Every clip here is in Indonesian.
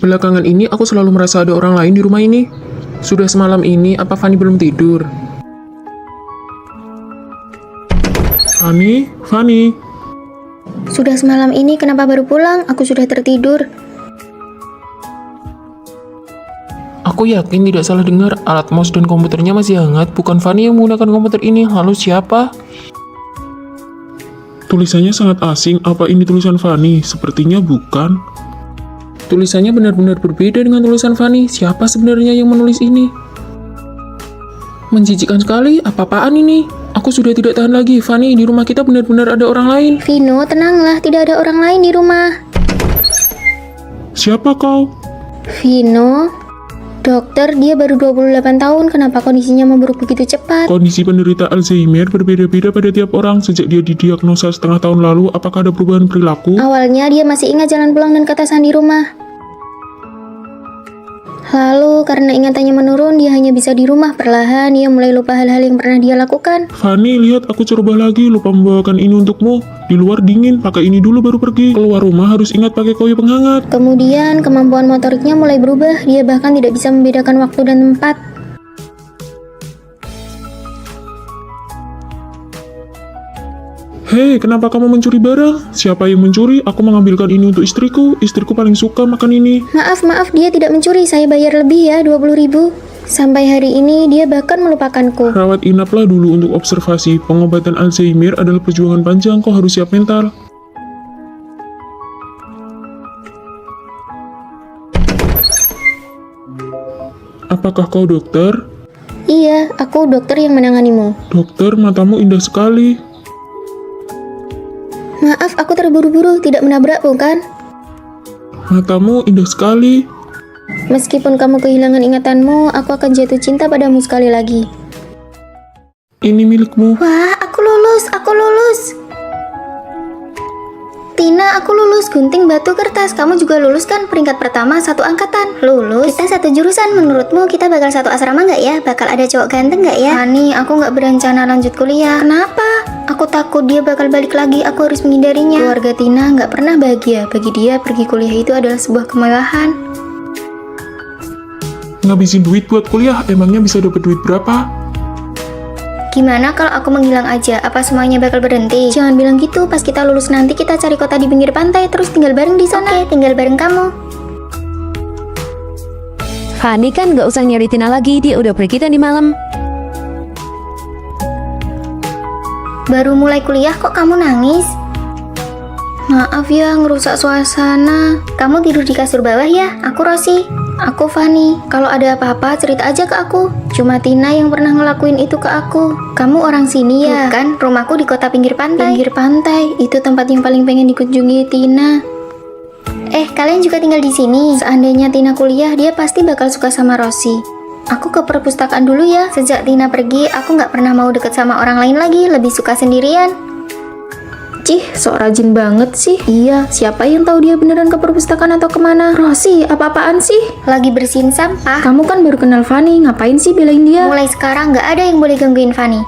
Belakangan ini aku selalu merasa ada orang lain di rumah ini. Sudah semalam ini, apa Fanny belum tidur? Fanny? Sudah semalam ini kenapa baru pulang? Aku sudah tertidur. Aku yakin tidak salah dengar, alat mouse dan komputernya masih hangat. Bukan Fanny yang menggunakan komputer ini. Lalu siapa? Tulisannya sangat asing. Apa ini tulisan Fanny? Sepertinya bukan. Tulisannya benar-benar berbeda dengan tulisan Fanny. Siapa sebenarnya yang menulis ini? Menjijikkan sekali. Apa-apaan ini? Aku sudah tidak tahan lagi. Fanny, di rumah kita benar-benar ada orang lain. Vino, tenanglah. Tidak ada orang lain di rumah. Siapa kau? Vino, dokter, dia baru 28 tahun. Kenapa kondisinya memburuk begitu cepat? Kondisi penderita Alzheimer berbeda-beda pada tiap orang. Sejak dia didiagnosa setengah tahun lalu, apakah ada perubahan perilaku? Awalnya dia masih ingat jalan pulang dan ketasan di rumah. Lalu karena ingatannya menurun, dia hanya bisa di rumah. Perlahan dia mulai lupa hal-hal yang pernah dia lakukan. Fanny, lihat aku coba lagi. Lupa membawakan ini untukmu. Di luar dingin, pakai ini dulu baru pergi. Keluar rumah harus ingat pakai koyo penghangat. Kemudian kemampuan motoriknya mulai berubah. Dia bahkan tidak bisa membedakan waktu dan tempat. Hei, kenapa kamu mencuri barang? Siapa yang mencuri? Aku mengambilkan ini untuk istriku. Istriku paling suka makan ini. Maaf, dia tidak mencuri. Saya bayar lebih ya, 20.000. Sampai hari ini dia bahkan melupakanku. Rawat inaplah dulu untuk observasi. Pengobatan Alzheimer adalah perjuangan panjang. Kau harus siap mental. Apakah kau dokter? Iya, aku dokter yang menanganimu. Dokter, matamu indah sekali. Maaf, aku terburu-buru, tidak menabrak, bukan? Matamu indah sekali. Meskipun kamu kehilangan ingatanmu, aku akan jatuh cinta padamu sekali lagi. Ini milikmu. Wah, aku lulus. Tina, aku lulus gunting batu kertas. Kamu juga lulus kan? Peringkat pertama satu angkatan. Lulus? Kita satu jurusan. Menurutmu kita bakal satu asrama nggak ya? Bakal ada cowok ganteng nggak ya? Fanny, aku nggak berencana lanjut kuliah. Kenapa? Aku takut dia bakal balik lagi. Aku harus menghindarinya. Keluarga Tina nggak pernah bahagia. Bagi dia, pergi kuliah itu adalah sebuah kemewahan. Ngabisin duit buat kuliah, emangnya bisa dapat duit berapa? Gimana kalau aku menghilang aja? Apa semuanya bakal berhenti? Jangan bilang gitu. Pas kita lulus nanti kita cari kota di pinggir pantai terus tinggal bareng di sana. Oke, tinggal bareng kamu. Fanny kan gak usah nyari Tina lagi, dia udah pergi tadi malam. Baru mulai kuliah kok kamu nangis? Maaf ya, ngerusak suasana. Kamu tidur di kasur bawah ya? Aku Rosi. Aku Fanny. Kalau ada apa-apa cerita aja ke aku. Cuma Tina yang pernah ngelakuin itu ke aku. Kamu orang sini ya? Bukan, rumahku di kota pinggir pantai. Pinggir pantai, itu tempat yang paling pengen dikunjungi Tina. Kalian juga tinggal di sini. Seandainya Tina kuliah, dia pasti bakal suka sama Rosi. Aku ke perpustakaan dulu ya. Sejak Tina pergi, aku nggak pernah mau deket sama orang lain lagi. Lebih suka sendirian. Cih, sok rajin banget sih. Iya, siapa yang tahu dia beneran ke perpustakaan atau kemana? Rosi, apa-apaan sih? Lagi bersihin sampah. Kamu kan baru kenal Fanny, ngapain sih belain dia? Mulai sekarang nggak ada yang boleh gangguin Fanny.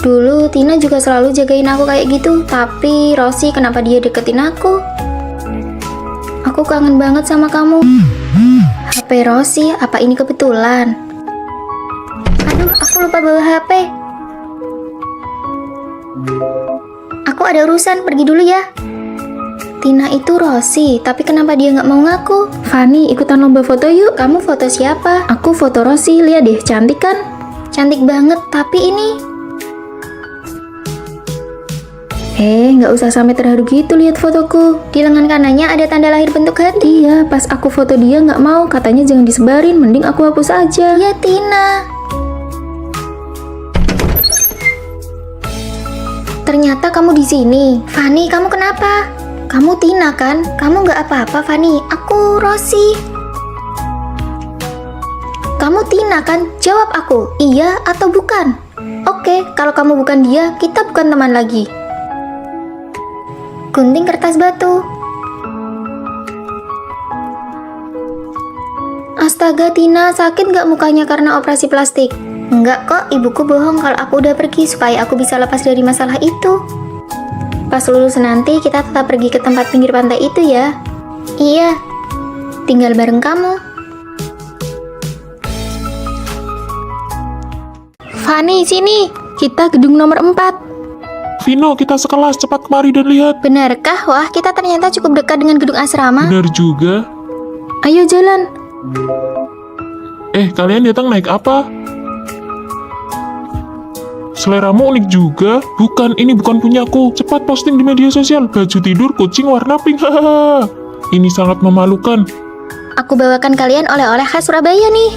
Dulu Tina juga selalu jagain aku kayak gitu. Tapi Rosi, kenapa dia deketin aku? Aku kangen banget sama kamu. HP Rosi, apa ini kebetulan? Aduh, aku lupa bawa HP. Aku ada urusan, pergi dulu ya. Tina itu Rosi, tapi kenapa dia nggak mau ngaku? Fanny, ikutan lomba foto yuk. Kamu foto siapa? Aku foto Rosi, lihat deh, cantik kan? Cantik banget, tapi ini... nggak usah sampai terharu gitu lihat fotoku. Di lengan kanannya ada tanda lahir bentuk hati. Iya, pas aku foto dia nggak mau, katanya jangan disebarin, mending aku hapus aja. Ya Tina. Ternyata kamu di sini. Fanny, kamu kenapa? Kamu Tina kan? Kamu nggak apa-apa, Fanny. Aku Rosi. Kamu Tina kan? Jawab aku, iya atau bukan? Oke, kalau kamu bukan dia, kita bukan teman lagi. Gunting kertas batu. Astaga Tina, sakit nggak mukanya karena operasi plastik? Enggak kok, ibuku bohong kalau aku udah pergi supaya aku bisa lepas dari masalah itu. Pas lulus nanti kita tetap pergi ke tempat pinggir pantai itu ya. Iya, tinggal bareng kamu. Fanny, sini. Kita gedung nomor 4. Vino, kita sekelas, cepat kemari dan lihat. Benarkah? Wah, kita ternyata cukup dekat dengan gedung asrama. Benar juga. Ayo jalan. Kalian datang naik apa? Seleramu unik juga. Bukan, ini bukan punyaku. Cepat posting di media sosial. Baju tidur kucing warna pink. Hahaha. Ini sangat memalukan. Aku bawakan kalian oleh-oleh khas Surabaya nih.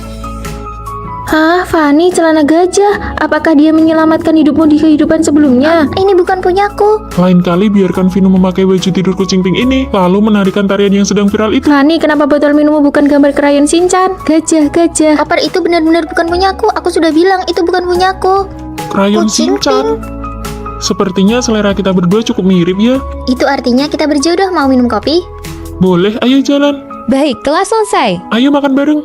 Hah, Fanny, celana gajah. Apakah dia menyelamatkan hidupmu di kehidupan sebelumnya? Ini bukan punyaku. Lain kali biarkan Vino memakai baju tidur kucing pink ini, lalu menarikan tarian yang sedang viral itu. Fanny, kenapa botol minummu bukan gambar krayon Shinchan? Gajah. Koper itu benar-benar bukan punyaku. Aku sudah bilang itu bukan punyaku. Krayon Kucing Shinchan. Sepertinya selera kita berdua cukup mirip ya. Itu artinya kita berjodoh. Mau minum kopi? Boleh, ayo jalan. Baik, kelas selesai. Ayo makan bareng.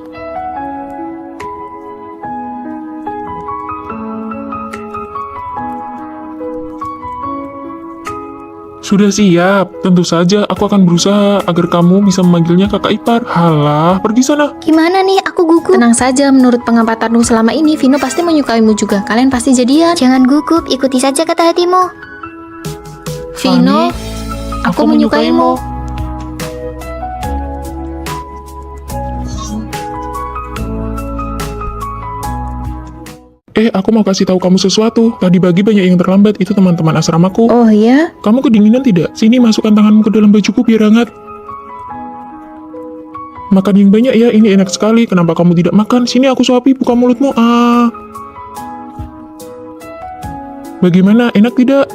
Sudah siap. Tentu saja aku akan berusaha agar kamu bisa memanggilnya kakak ipar. Halah, pergi sana. Gimana nih? Aku gugup. Tenang saja, menurut pengampatanmu selama ini, Vino pasti menyukaimu juga. Kalian pasti jadian. Jangan gugup, ikuti saja kata hatimu. Vino, aku menyukaimu. Aku mau kasih tahu kamu sesuatu. Tadi pagi banyak yang terlambat, itu teman-teman asramaku. Oh ya? Kamu kedinginan tidak? Sini, masukkan tanganmu ke dalam bajuku biar hangat. Makan yang banyak ya, ini enak sekali. Kenapa kamu tidak makan? Sini aku suapi, buka mulutmu. Bagaimana, enak tidak?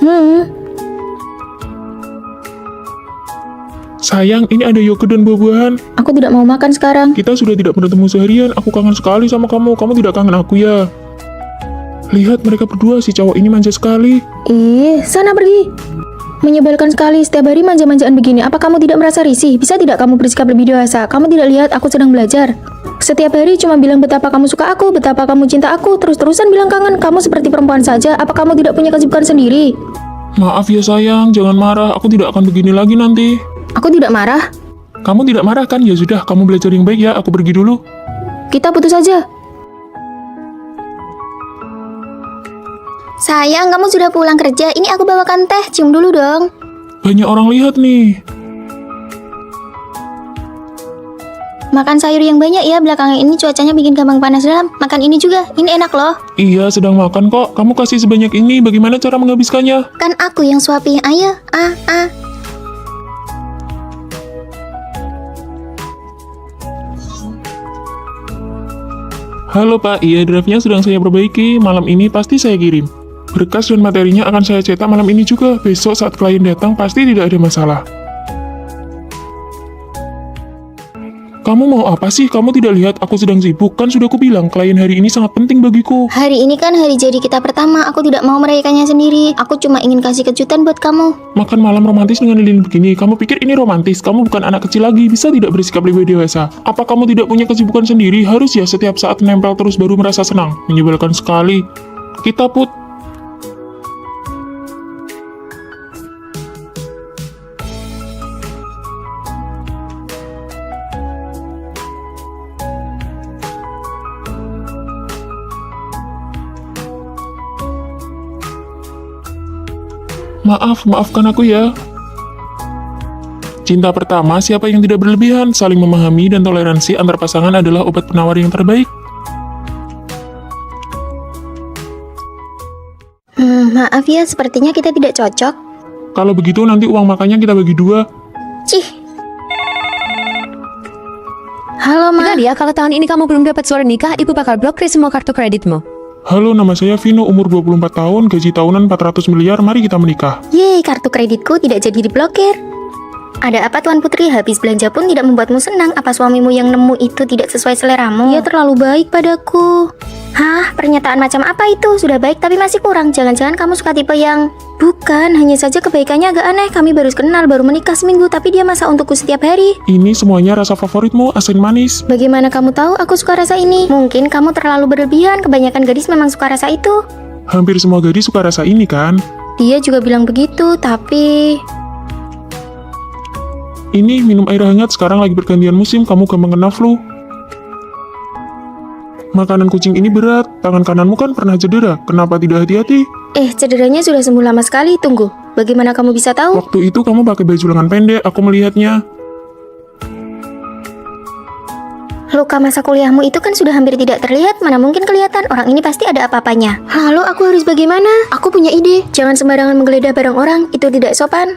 Sayang, ini ada yogurt dan buah-buahan. Aku tidak mau makan sekarang. Kita sudah tidak bertemu seharian, aku kangen sekali sama kamu. Kamu tidak kangen aku ya? Lihat mereka berdua, si cowok ini manja sekali. Sana pergi. Menyebalkan sekali, setiap hari manja-manjaan begini. Apa kamu tidak merasa risih? Bisa tidak kamu bersikap lebih dewasa? Kamu tidak lihat aku sedang belajar? Setiap hari cuma bilang betapa kamu suka aku, betapa kamu cinta aku, terus-terusan bilang kangen. Kamu seperti perempuan saja. Apa kamu tidak punya kesibukan sendiri? Maaf ya sayang, jangan marah. Aku tidak akan begini lagi nanti. Aku tidak marah. Kamu tidak marah kan? Ya sudah, kamu belajar yang baik ya. Aku pergi dulu. Kita putus saja. Sayang, kamu sudah pulang kerja. Ini aku bawakan teh. Cium dulu dong. Banyak orang lihat nih. Makan sayur yang banyak ya. Belakangan ini cuacanya bikin gampang panas dalam. Makan ini juga. Ini enak loh. Iya, sedang makan kok. Kamu kasih sebanyak ini. Bagaimana cara menghabiskannya? Kan aku yang suapi. Ayo. Halo Pak, iya drive-nya sedang saya perbaiki. Malam ini pasti saya kirim. Berkas dan materinya akan saya cetak malam ini juga. Besok saat klien datang pasti tidak ada masalah. Kamu mau apa sih? Kamu tidak lihat aku sedang sibuk? Kan sudah kubilang, klien hari ini sangat penting bagiku. Hari ini kan hari jadi kita pertama. Aku tidak mau merayakannya sendiri. Aku cuma ingin kasih kejutan buat kamu. Makan malam romantis dengan lilin begini. Kamu pikir ini romantis? Kamu bukan anak kecil lagi. Bisa tidak bersikap lebih dewasa? Apa kamu tidak punya kesibukan sendiri? Harus ya setiap saat nempel terus baru merasa senang. Menyebalkan sekali. Kita put. Maafkan aku ya. Cinta pertama, siapa yang tidak berlebihan, saling memahami dan toleransi antar pasangan adalah obat penawar yang terbaik. Maaf ya, sepertinya kita tidak cocok. Kalau begitu nanti uang makannya kita bagi dua. Cih, Halo, Ma. Benar ya, kalau tahun ini kamu belum dapat surat nikah, ibu bakal blokir semua kartu kreditmu. Halo, nama saya Vino, umur 24 tahun, gaji tahunan 400 miliar, mari kita menikah. yeay, kartu kreditku tidak jadi diblokir. Ada apa Tuan Putri? Habis belanja pun tidak membuatmu senang. Apa suamimu yang nemu itu tidak sesuai seleramu? Dia terlalu baik padaku. Hah? Pernyataan macam apa itu? Sudah baik tapi masih kurang. Jangan-jangan kamu suka tipe yang... Bukan, hanya saja kebaikannya agak aneh. Kami baru kenal, baru menikah seminggu, tapi dia masak untukku setiap hari. Ini semuanya rasa favoritmu, asin manis. Bagaimana kamu tahu aku suka rasa ini? Mungkin kamu terlalu berlebihan. Kebanyakan gadis memang suka rasa itu. Hampir semua gadis suka rasa ini kan? Dia juga bilang begitu, tapi... Ini minum air hangat, sekarang lagi pergantian musim, kamu gampang kena flu. Makanan kucing ini berat, tangan kananmu kan pernah cedera, kenapa tidak hati-hati? Cederanya sudah sembuh lama sekali, tunggu. Bagaimana kamu bisa tahu? Waktu itu kamu pakai baju lengan pendek, aku melihatnya. Luka masa kuliahmu itu kan sudah hampir tidak terlihat, mana mungkin kelihatan, orang ini pasti ada apa-apanya. Lalu aku harus bagaimana? Aku punya ide. Jangan sembarangan menggeledah barang orang, itu tidak sopan.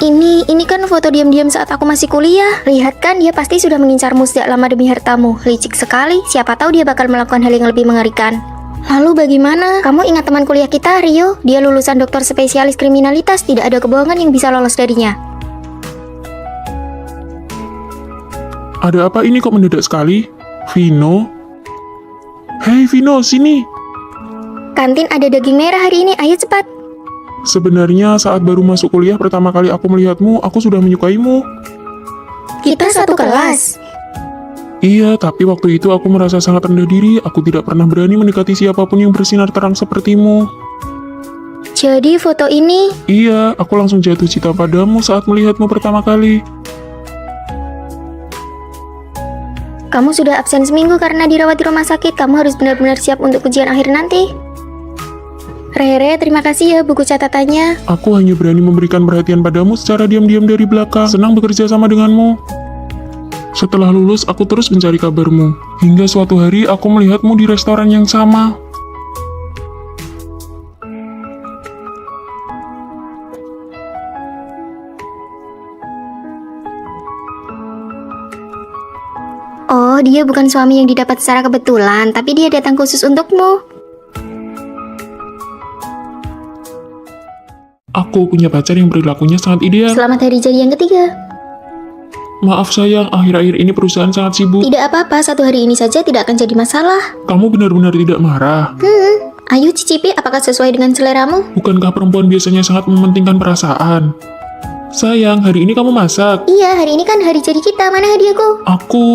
Ini kan foto diam-diam saat aku masih kuliah. Lihat kan, dia pasti sudah mengincarmu sejak lama demi hartamu. Licik sekali, siapa tahu dia bakal melakukan hal yang lebih mengerikan. Lalu bagaimana? Kamu ingat teman kuliah kita, Rio? Dia lulusan dokter spesialis kriminalitas, tidak ada kebohongan yang bisa lolos darinya. Ada apa ini kok mendadak sekali? Vino? Hei Vino, sini! Kantin ada daging merah hari ini, ayo cepat. Sebenarnya saat baru masuk kuliah pertama kali aku melihatmu, aku sudah menyukaimu. Kita satu kelas. Iya, tapi waktu itu aku merasa sangat rendah diri, aku tidak pernah berani mendekati siapapun yang bersinar terang sepertimu. Jadi foto ini... Iya, aku langsung jatuh cinta padamu saat melihatmu pertama kali. Kamu sudah absen seminggu karena dirawat di rumah sakit. Kamu harus benar-benar siap untuk ujian akhir nanti. Rere, terima kasih ya buku catatannya. Aku hanya berani memberikan perhatian padamu secara diam-diam dari belakang. Senang bekerja sama denganmu. Setelah lulus, aku terus mencari kabarmu. Hingga suatu hari, aku melihatmu di restoran yang sama. Oh, dia bukan suami yang didapat secara kebetulan, tapi dia datang khusus untukmu. Aku punya pacar yang perilakunya sangat ideal. Selamat hari jadi yang ketiga. Maaf sayang, akhir-akhir ini perusahaan sangat sibuk. Tidak apa-apa, satu hari ini saja tidak akan jadi masalah. Kamu benar-benar tidak marah. Ayo cicipi, apakah sesuai dengan seleramu? Bukankah perempuan biasanya sangat mementingkan perasaan? Sayang, hari ini kamu masak. Iya, hari ini kan hari jadi kita, mana hadiahku?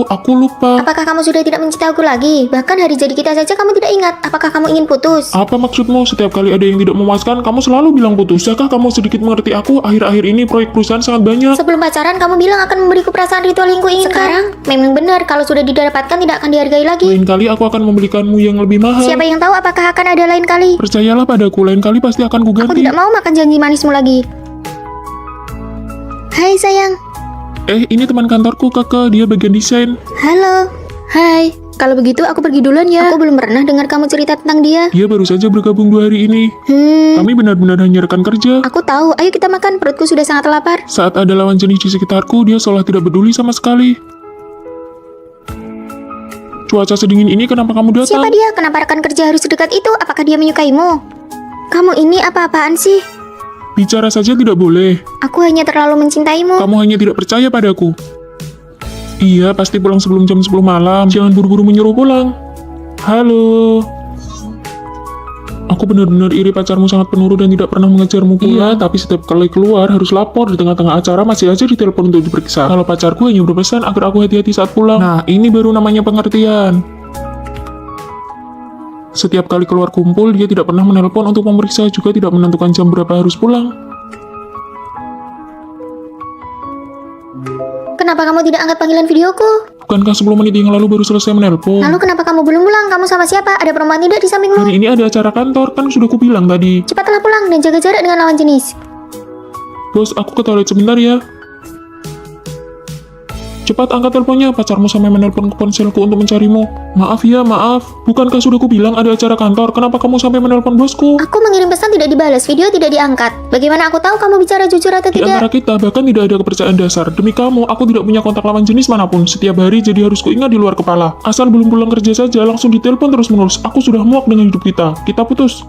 Aku lupa. Apakah kamu sudah tidak mencintai aku lagi? Bahkan hari jadi kita saja kamu tidak ingat. Apakah kamu ingin putus? Apa maksudmu? Setiap kali ada yang tidak memuaskan, kamu selalu bilang putus. Bisakah kamu sedikit mengerti aku? Akhir-akhir ini proyek perusahaan sangat banyak. Sebelum pacaran kamu bilang akan memberiku perasaan ritual yang kuinginkan. Sekarang, memang benar, kalau sudah didapatkan tidak akan dihargai lagi. Lain kali aku akan membelikanmu yang lebih mahal. Siapa yang tahu apakah akan ada lain kali? Percayalah padaku, lain kali pasti akan Aku kuganti. tidak mau makan janji manismu lagi. Hai sayang. Ini teman kantorku, Kakak. Dia bagian desain. Halo. Hai, kalau begitu aku pergi duluan ya. Aku belum pernah dengar kamu cerita tentang dia. Dia baru saja bergabung 2 hari ini. Kami benar-benar hanya rekan kerja. Aku tahu. Ayo kita makan. Perutku sudah sangat lapar. Saat ada lawan jenis di sekitarku, dia seolah tidak peduli sama sekali. Cuaca sedingin ini kenapa kamu datang? Siapa dia? Kenapa rekan kerja harus sedekat itu? Apakah dia menyukaimu? Kamu ini apa-apaan sih? Bicara saja tidak boleh. Aku hanya terlalu mencintaimu. Kamu hanya tidak percaya padaku. Iya, pasti pulang sebelum jam 10 malam. Jangan buru-buru menyuruh pulang. Halo. Aku benar-benar iri pacarmu sangat penurut dan tidak pernah mengejarmu pulang. Iya, tapi setiap kali keluar harus lapor. Di tengah-tengah acara masih aja ditelepon untuk diperiksa. Kalau pacarku hanya berpesan agar aku hati-hati saat pulang. Nah, ini baru namanya pengertian. Setiap kali keluar kumpul, dia tidak pernah menelpon untuk memeriksa, juga tidak menentukan jam berapa harus pulang. Kenapa kamu tidak angkat panggilan videoku? Bukankah 10 menit yang lalu baru selesai menelpon? Lalu kenapa kamu belum pulang? Kamu sama siapa? Ada perempuan tidak di sampingmu? Hari ini ada acara kantor, kan sudah kubilang tadi. Cepatlah pulang dan jaga jarak dengan lawan jenis. Bos, aku ke toilet sebentar ya. Cepat angkat teleponnya, pacarmu sampai menelpon ke ponselku untuk mencarimu. Maaf ya, maaf. Bukankah sudah kubilang ada acara kantor? Kenapa kamu sampai menelpon bosku? Aku mengirim pesan tidak dibalas, video tidak diangkat. Bagaimana aku tahu kamu bicara jujur atau Di antara tidak? kita bahkan tidak ada kepercayaan dasar. Demi kamu, aku tidak punya kontak lawan jenis manapun. Setiap hari jadi harus kuingat di luar kepala. Asal belum pulang kerja saja, langsung ditelepon terus-menerus. Aku sudah muak dengan hidup kita. Kita putus.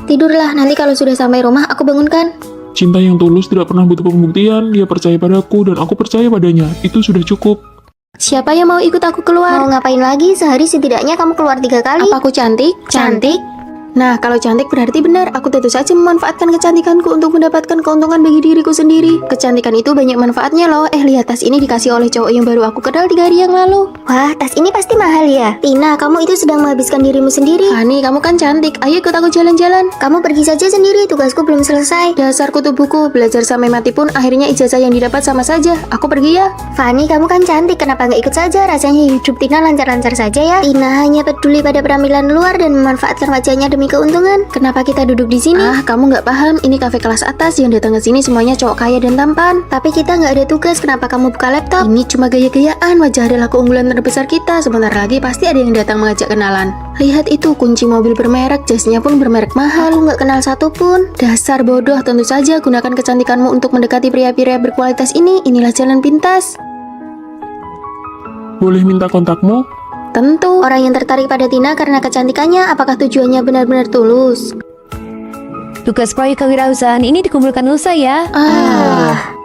Tidurlah, nanti kalau sudah sampai rumah aku bangunkan. Cinta yang tulus tidak pernah butuh pembuktian. Dia percaya padaku dan aku percaya padanya. Itu sudah cukup. Siapa yang mau ikut aku Mau keluar? ngapain lagi? Sehari setidaknya kamu keluar 3 kali. Apa aku cantik? Cantik? Nah, kalau cantik berarti benar. Aku tentu saja memanfaatkan kecantikanku untuk mendapatkan keuntungan bagi diriku sendiri. Kecantikan itu banyak manfaatnya loh. Lihat tas ini dikasih oleh cowok yang baru aku kenal 3 hari yang lalu. Wah, tas ini pasti mahal ya. Tina, kamu itu sedang menghabiskan dirimu sendiri. Hani, kamu kan cantik. Ayo ikut aku jalan-jalan. Kamu pergi saja sendiri, tugasku belum selesai. Dasar kutu buku, belajar sampai mati pun akhirnya ijazah yang didapat sama saja. Aku pergi ya. Fanny, kamu kan cantik, kenapa nggak ikut saja? Rasanya hidup Tina lancar-lancar saja ya. Tina hanya peduli pada penampilan luar dan memanfaatkan wajahnya demi keuntungan. Kenapa kita duduk di sini? Kamu nggak paham. Ini kafe kelas atas. Yang datang ke sini semuanya cowok kaya dan tampan. Tapi kita nggak ada tugas, kenapa kamu buka laptop? Ini cuma gaya-gayaan. Wajah adalah keunggulan terbesar kita. Sebentar lagi pasti ada yang datang mengajak kenalan. Lihat itu, kunci mobil bermerek, jasnya pun bermerek mahal. Aku nggak kenal satu pun. Dasar bodoh, tentu saja gunakan kecantikanmu untuk mendekati pria-pria berkualitas ini. Inilah jalan pintas. Boleh minta kontakmu? Tentu. Orang yang tertarik pada Tina karena kecantikannya, apakah tujuannya benar-benar tulus? Tugas proyek kewirausahaan ini dikumpulkan Nusa ya.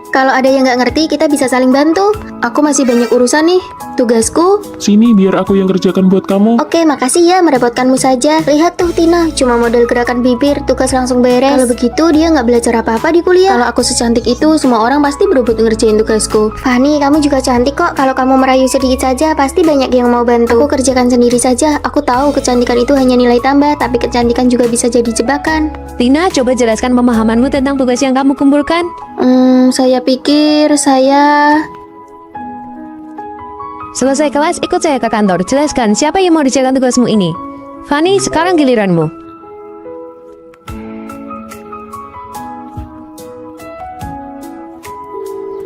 Kalau ada yang nggak ngerti, kita bisa saling bantu. Aku masih banyak urusan nih. Tugasku, Sini biar aku yang kerjakan buat kamu. Oke, makasih ya, merepotkanmu saja. Lihat tuh Tina, cuma model gerakan bibir, tugas langsung beres. Kalau begitu, dia nggak belajar apa-apa di kuliah. kalau aku secantik itu, semua orang pasti berebut ngerjain tugasku. Fanny, kamu juga cantik kok. Kalau kamu merayu sedikit saja, pasti banyak yang mau bantu. Aku kerjakan sendiri saja. Aku tahu kecantikan itu hanya nilai tambah, tapi kecantikan juga bisa jadi jebakan. Tina, coba jelaskan pemahamanmu tentang tugas yang kamu kumpulkan. Saya pikir saya... Selesai kelas, ikut saya ke kantor. Jelaskan siapa yang mau dijalankan tugasmu ini. Fanny, sekarang giliranmu.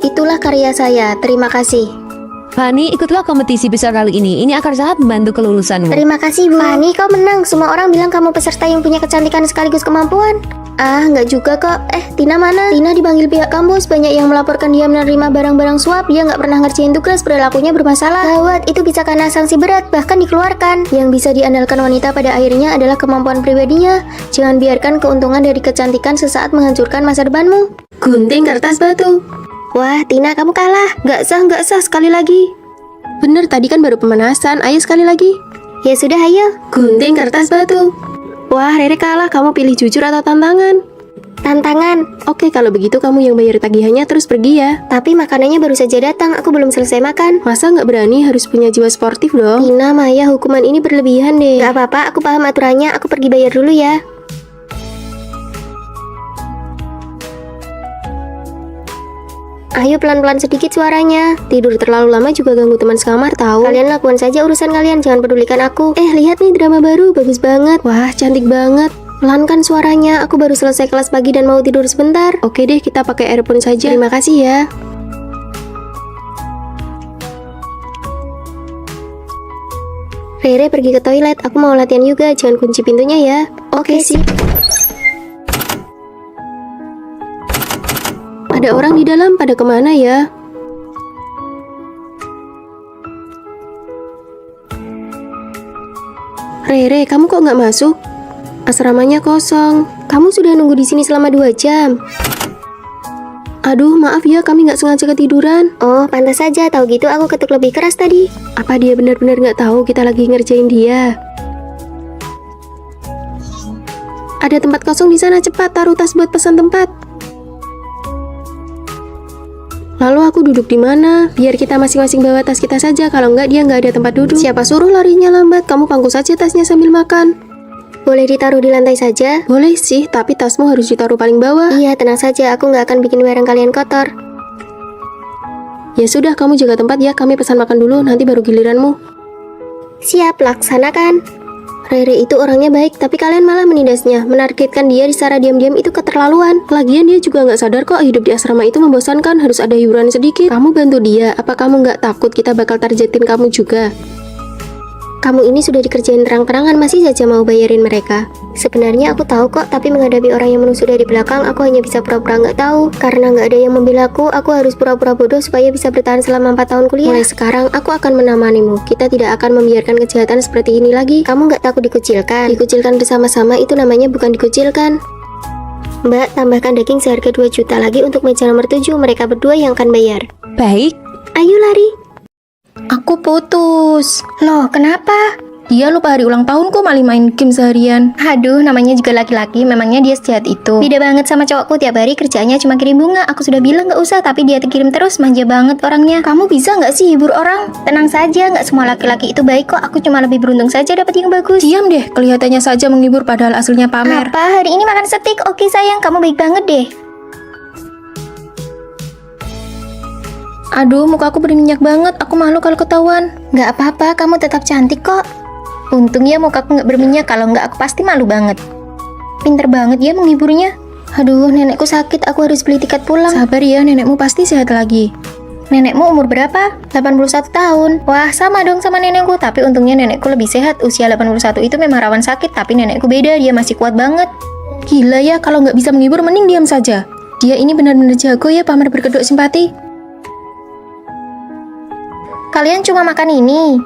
Itulah karya saya, terima kasih. Fanny, ikutlah kompetisi besar kali ini. Ini akan sangat membantu kelulusanmu. Terima kasih, Bu. Fanny, kau menang. Semua orang bilang kamu peserta yang punya kecantikan sekaligus kemampuan. Nggak juga kok. Tina mana? Tina dipanggil pihak kampus. Banyak yang melaporkan dia menerima barang-barang suap. Dia nggak pernah ngerjain tugas, perilakunya bermasalah. Gawat, itu bisa kena sanksi berat, bahkan dikeluarkan. Yang bisa diandalkan wanita pada akhirnya adalah kemampuan pribadinya. Jangan biarkan keuntungan dari kecantikan sesaat menghancurkan masa depanmu. Gunting kertas batu. Wah, Tina, kamu kalah. Nggak sah, sekali lagi. Bener, tadi kan baru pemanasan. Ayo sekali lagi. Ya sudah, ayo. Gunting kertas batu. Wah, Rere kalah. Kamu pilih jujur atau tantangan? Tantangan. Oke, kalau begitu kamu yang bayar tagihannya terus pergi ya. Tapi makanannya baru saja datang, aku belum selesai makan. Masa nggak berani, harus punya jiwa sportif dong. Tina, Maya, hukuman ini berlebihan deh. Gak apa-apa, aku paham aturannya. Aku pergi bayar dulu ya. Ayo pelan-pelan sedikit suaranya. Tidur terlalu lama juga ganggu teman sekamar tahu. Kalian lakukan saja urusan kalian, jangan pedulikan aku. Lihat nih drama baru, bagus banget. Wah, cantik banget. Pelankan suaranya, aku baru selesai kelas pagi dan mau tidur sebentar. Oke deh, kita pakai earphone saja. Terima kasih ya. Rere pergi ke toilet, aku mau latihan juga, jangan kunci pintunya ya. Oke sih. Ada orang di dalam, pada kemana ya? Rere, kamu kok nggak masuk? Asramanya kosong. Kamu sudah nunggu di sini selama 2 jam. Aduh, maaf ya, kami nggak sengaja ketiduran. Oh, pantas saja, tahu gitu aku ketuk lebih keras tadi. Apa dia benar-benar nggak tahu kita lagi ngerjain dia? Ada tempat kosong di sana, cepat taruh tas buat pesan tempat. Lalu aku duduk di mana? Biar kita masing-masing bawa tas kita saja. Kalau nggak, dia nggak ada tempat duduk. Siapa suruh larinya lambat? Kamu pangku saja tasnya sambil makan. Boleh ditaruh di lantai saja? Boleh sih, tapi tasmu harus ditaruh paling bawah. Iya, tenang saja, aku nggak akan bikin barang kalian kotor. Ya sudah, kamu jaga tempat ya. Kami pesan makan dulu, nanti baru giliranmu. Siap, laksanakan. Rere itu orangnya baik, tapi kalian malah menindasnya. Menargetkan dia secara diam-diam itu keterlaluan. Lagian dia juga nggak sadar kok hidup di asrama itu membosankan, harus ada hiburan sedikit. Kamu bantu dia, apa kamu nggak takut kita bakal targetin kamu juga? Kamu ini sudah dikerjain terang-terangan, masih saja mau bayarin mereka. Sebenarnya aku tahu kok, tapi menghadapi orang yang menusuk dari belakang, aku hanya bisa pura-pura nggak tahu. Karena nggak ada yang membela aku harus pura-pura bodoh supaya bisa bertahan selama 4 tahun kuliah. Mulai sekarang, aku akan menemanimu. Kita tidak akan membiarkan kejahatan seperti ini lagi. Kamu nggak takut dikucilkan? Dikucilkan bersama-sama itu namanya bukan dikucilkan. Mbak, tambahkan daging seharga 2 juta lagi untuk meja nomor 7. Mereka berdua yang akan bayar. Baik. Ayo lari. Aku putus. Loh, kenapa? Dia lupa hari ulang tahunku malah main game seharian. Aduh, namanya juga laki-laki, memangnya dia sejahat itu. Beda banget sama cowokku, tiap hari kerjanya cuma kirim bunga. Aku sudah bilang gak usah, tapi dia kirim terus, manja banget orangnya. Kamu bisa gak sih hibur orang? Tenang saja, gak semua laki-laki itu baik kok. Aku cuma lebih beruntung saja dapat yang bagus. Diam deh, kelihatannya saja menghibur padahal aslinya pamer. Apa? Hari ini makan steak? Oke sayang, kamu baik banget deh. Aduh, muka aku berminyak banget. Aku malu kalau ketahuan. Gak apa-apa, kamu tetap cantik kok. Untung ya mukaku gak berminyak, kalau nggak aku pasti malu banget. Pinter banget ya menghiburnya. Aduh, nenekku sakit, aku harus beli tiket pulang. Sabar ya, nenekmu pasti sehat lagi. Nenekmu umur berapa? 81 tahun. Wah, sama dong sama nenekku, tapi untungnya nenekku lebih sehat. Usia 81 itu memang rawan sakit, tapi nenekku beda, dia masih kuat banget. Gila ya, kalau nggak bisa menghibur mending diam saja. Dia ini benar-benar jago ya pamer berkedok simpati. Kalian cuma makan ini?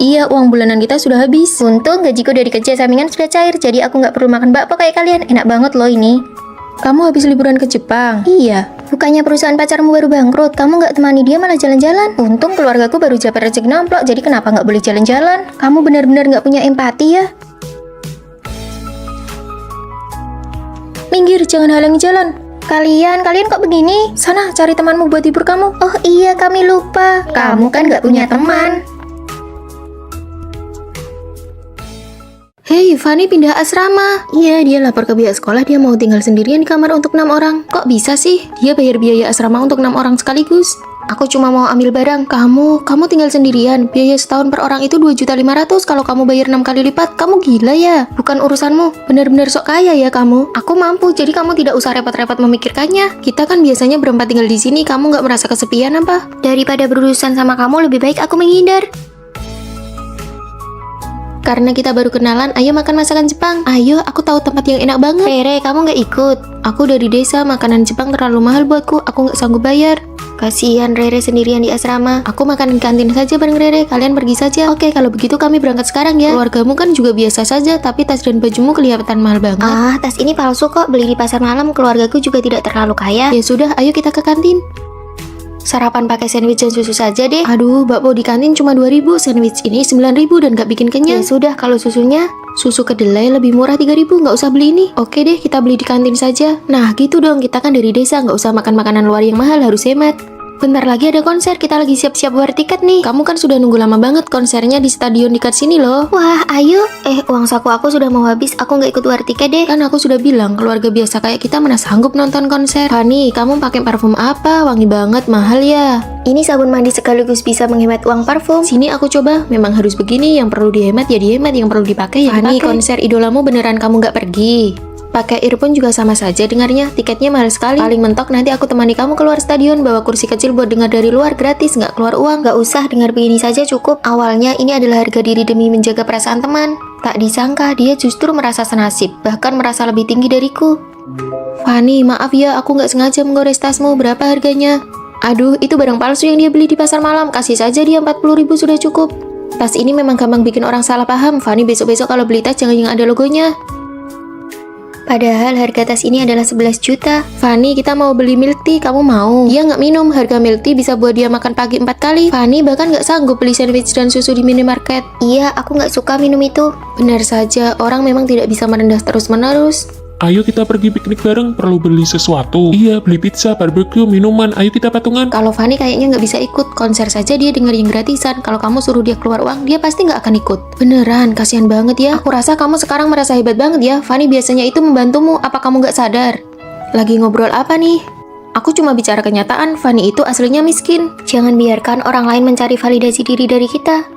Iya, uang bulanan kita sudah habis. Untung gajiku dari kerja sampingan sudah cair, jadi aku nggak perlu makan bakpo kayak kalian. Enak banget loh ini. Kamu habis liburan ke Jepang? Iya, bukannya perusahaan pacarmu baru bangkrut, kamu nggak temani dia malah jalan-jalan. Untung keluargaku baru dapat rezeki nomplok, jadi kenapa nggak boleh jalan-jalan? Kamu benar-benar nggak punya empati ya? Minggir, jangan halangi jalan. Kalian kok begini? Sana, cari temanmu buat hibur kamu. Oh iya, kami lupa. Kamu kan nggak punya teman. Hei, Fanny pindah asrama. Iya, dia lapor ke pihak sekolah dia mau tinggal sendirian di kamar untuk 6 orang. Kok bisa sih? Dia bayar biaya asrama untuk 6 orang sekaligus. Aku cuma mau ambil barang. Kamu tinggal sendirian. Biaya setahun per orang itu 2.500.000. Kalau kamu bayar 6 kali lipat, kamu gila ya? Bukan urusanmu. Benar-benar sok kaya ya kamu. Aku mampu, jadi kamu tidak usah repot-repot memikirkannya. Kita kan biasanya berempat tinggal di sini. Kamu nggak merasa kesepian apa? Daripada berurusan sama kamu, lebih baik aku menghindar. Karena kita baru kenalan, ayo makan masakan Jepang. Ayo, aku tahu tempat yang enak banget. Rere, kamu nggak ikut? Aku dari desa, makanan Jepang terlalu mahal buatku. Aku nggak sanggup bayar. Kasihan Rere sendirian di asrama. Aku makan di kantin saja bareng Rere. Kalian pergi saja. Oke, kalau begitu kami berangkat sekarang ya. Keluargamu kan juga biasa saja, tapi tas dan bajumu kelihatan mahal banget. Ah, tas ini palsu kok. Beli di pasar malam. Keluargaku juga tidak terlalu kaya. Ya sudah, ayo kita ke kantin. Sarapan pakai sandwich dan susu saja deh. Aduh, bakpo di kantin cuma 2.000, sandwich ini 9.000 dan gak bikin kenyang. Ya sudah, kalau susunya? Susu kedelai lebih murah 3.000, nggak usah beli ini. Oke deh, kita beli di kantin saja. Nah, gitu dong, kita kan dari desa, nggak usah makan makanan luar yang mahal, harus hemat. Bentar lagi ada konser, kita lagi siap-siap bayar tiket nih. Kamu kan sudah nunggu lama banget, konsernya di stadion dekat sini loh. Wah, ayo. Uang saku aku sudah mau habis, aku nggak ikut war tiket deh. Kan aku sudah bilang, keluarga biasa kayak kita mana sanggup nonton konser. Fanny, kamu pakai parfum apa? Wangi banget, mahal ya. Ini sabun mandi sekaligus bisa menghemat uang parfum. Sini aku coba, memang harus begini, yang perlu dihemat ya dihemat, yang perlu dipakai ya dipakai. Fanny, konser idolamu beneran kamu nggak pergi? Pakai earphone juga sama saja dengarnya, tiketnya mahal sekali. Paling mentok nanti aku temani kamu keluar stadion, bawa kursi kecil buat dengar dari luar, gratis, nggak keluar uang. Nggak usah, dengar begini saja cukup. Awalnya ini adalah harga diri demi menjaga perasaan teman. Tak disangka dia justru merasa senasib, bahkan merasa lebih tinggi dariku. Fanny, maaf ya, aku nggak sengaja menggores tasmu, berapa harganya? Aduh, itu barang palsu yang dia beli di pasar malam, kasih saja dia 40.000 sudah cukup. Tas ini memang gampang bikin orang salah paham. Fanny, besok-besok kalau beli tas jangan yang ada logonya. Padahal harga tas ini adalah 11 juta. Fanny, kita mau beli milk tea, kamu mau? Dia nggak minum, harga milk tea bisa buat dia makan pagi 4 kali. Fanny bahkan nggak sanggup beli sandwich dan susu di minimarket. Iya, aku nggak suka minum itu. Benar saja, orang memang tidak bisa merendah terus-menerus. Ayo kita pergi piknik bareng, perlu beli sesuatu. Iya, beli pizza, barbecue, minuman, ayo kita patungan. Kalau Fanny kayaknya nggak bisa ikut, konser saja dia denger yang gratisan. Kalau kamu suruh dia keluar uang, dia pasti nggak akan ikut. Beneran, kasihan banget ya. Aku rasa kamu sekarang merasa hebat banget ya. Fanny biasanya itu membantumu, apa kamu nggak sadar? Lagi ngobrol apa nih? Aku cuma bicara kenyataan, Fanny itu aslinya miskin. Jangan biarkan orang lain mencari validasi diri dari kita.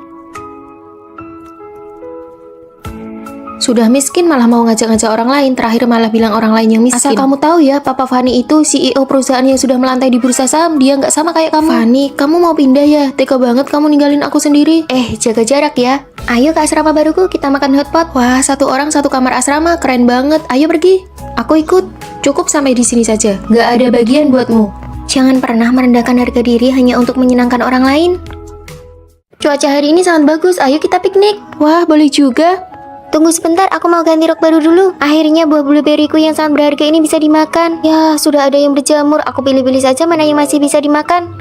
Sudah miskin malah mau ngajak-ngajak orang lain, terakhir malah bilang orang lain yang miskin. Asal kamu tahu ya, Papa Fanny itu CEO perusahaan yang sudah melantai di bursa saham, dia nggak sama kayak kamu. Fanny, kamu mau pindah ya? Tega banget kamu ninggalin aku sendiri. Jaga jarak ya. Ayo ke asrama baruku, kita makan hotpot. Wah, 1 orang 1 kamar asrama, keren banget. Ayo pergi. Aku ikut. Cukup sampai di sini saja. Nggak ada bagian buatmu. Jangan pernah merendahkan harga diri hanya untuk menyenangkan orang lain. Cuaca hari ini sangat bagus, ayo kita piknik. Wah, boleh juga. Tunggu sebentar, aku mau ganti rok baru dulu. Akhirnya buah blueberryku yang sangat berharga ini bisa dimakan. Ya, sudah ada yang berjamur. Aku pilih-pilih saja mana yang masih bisa dimakan.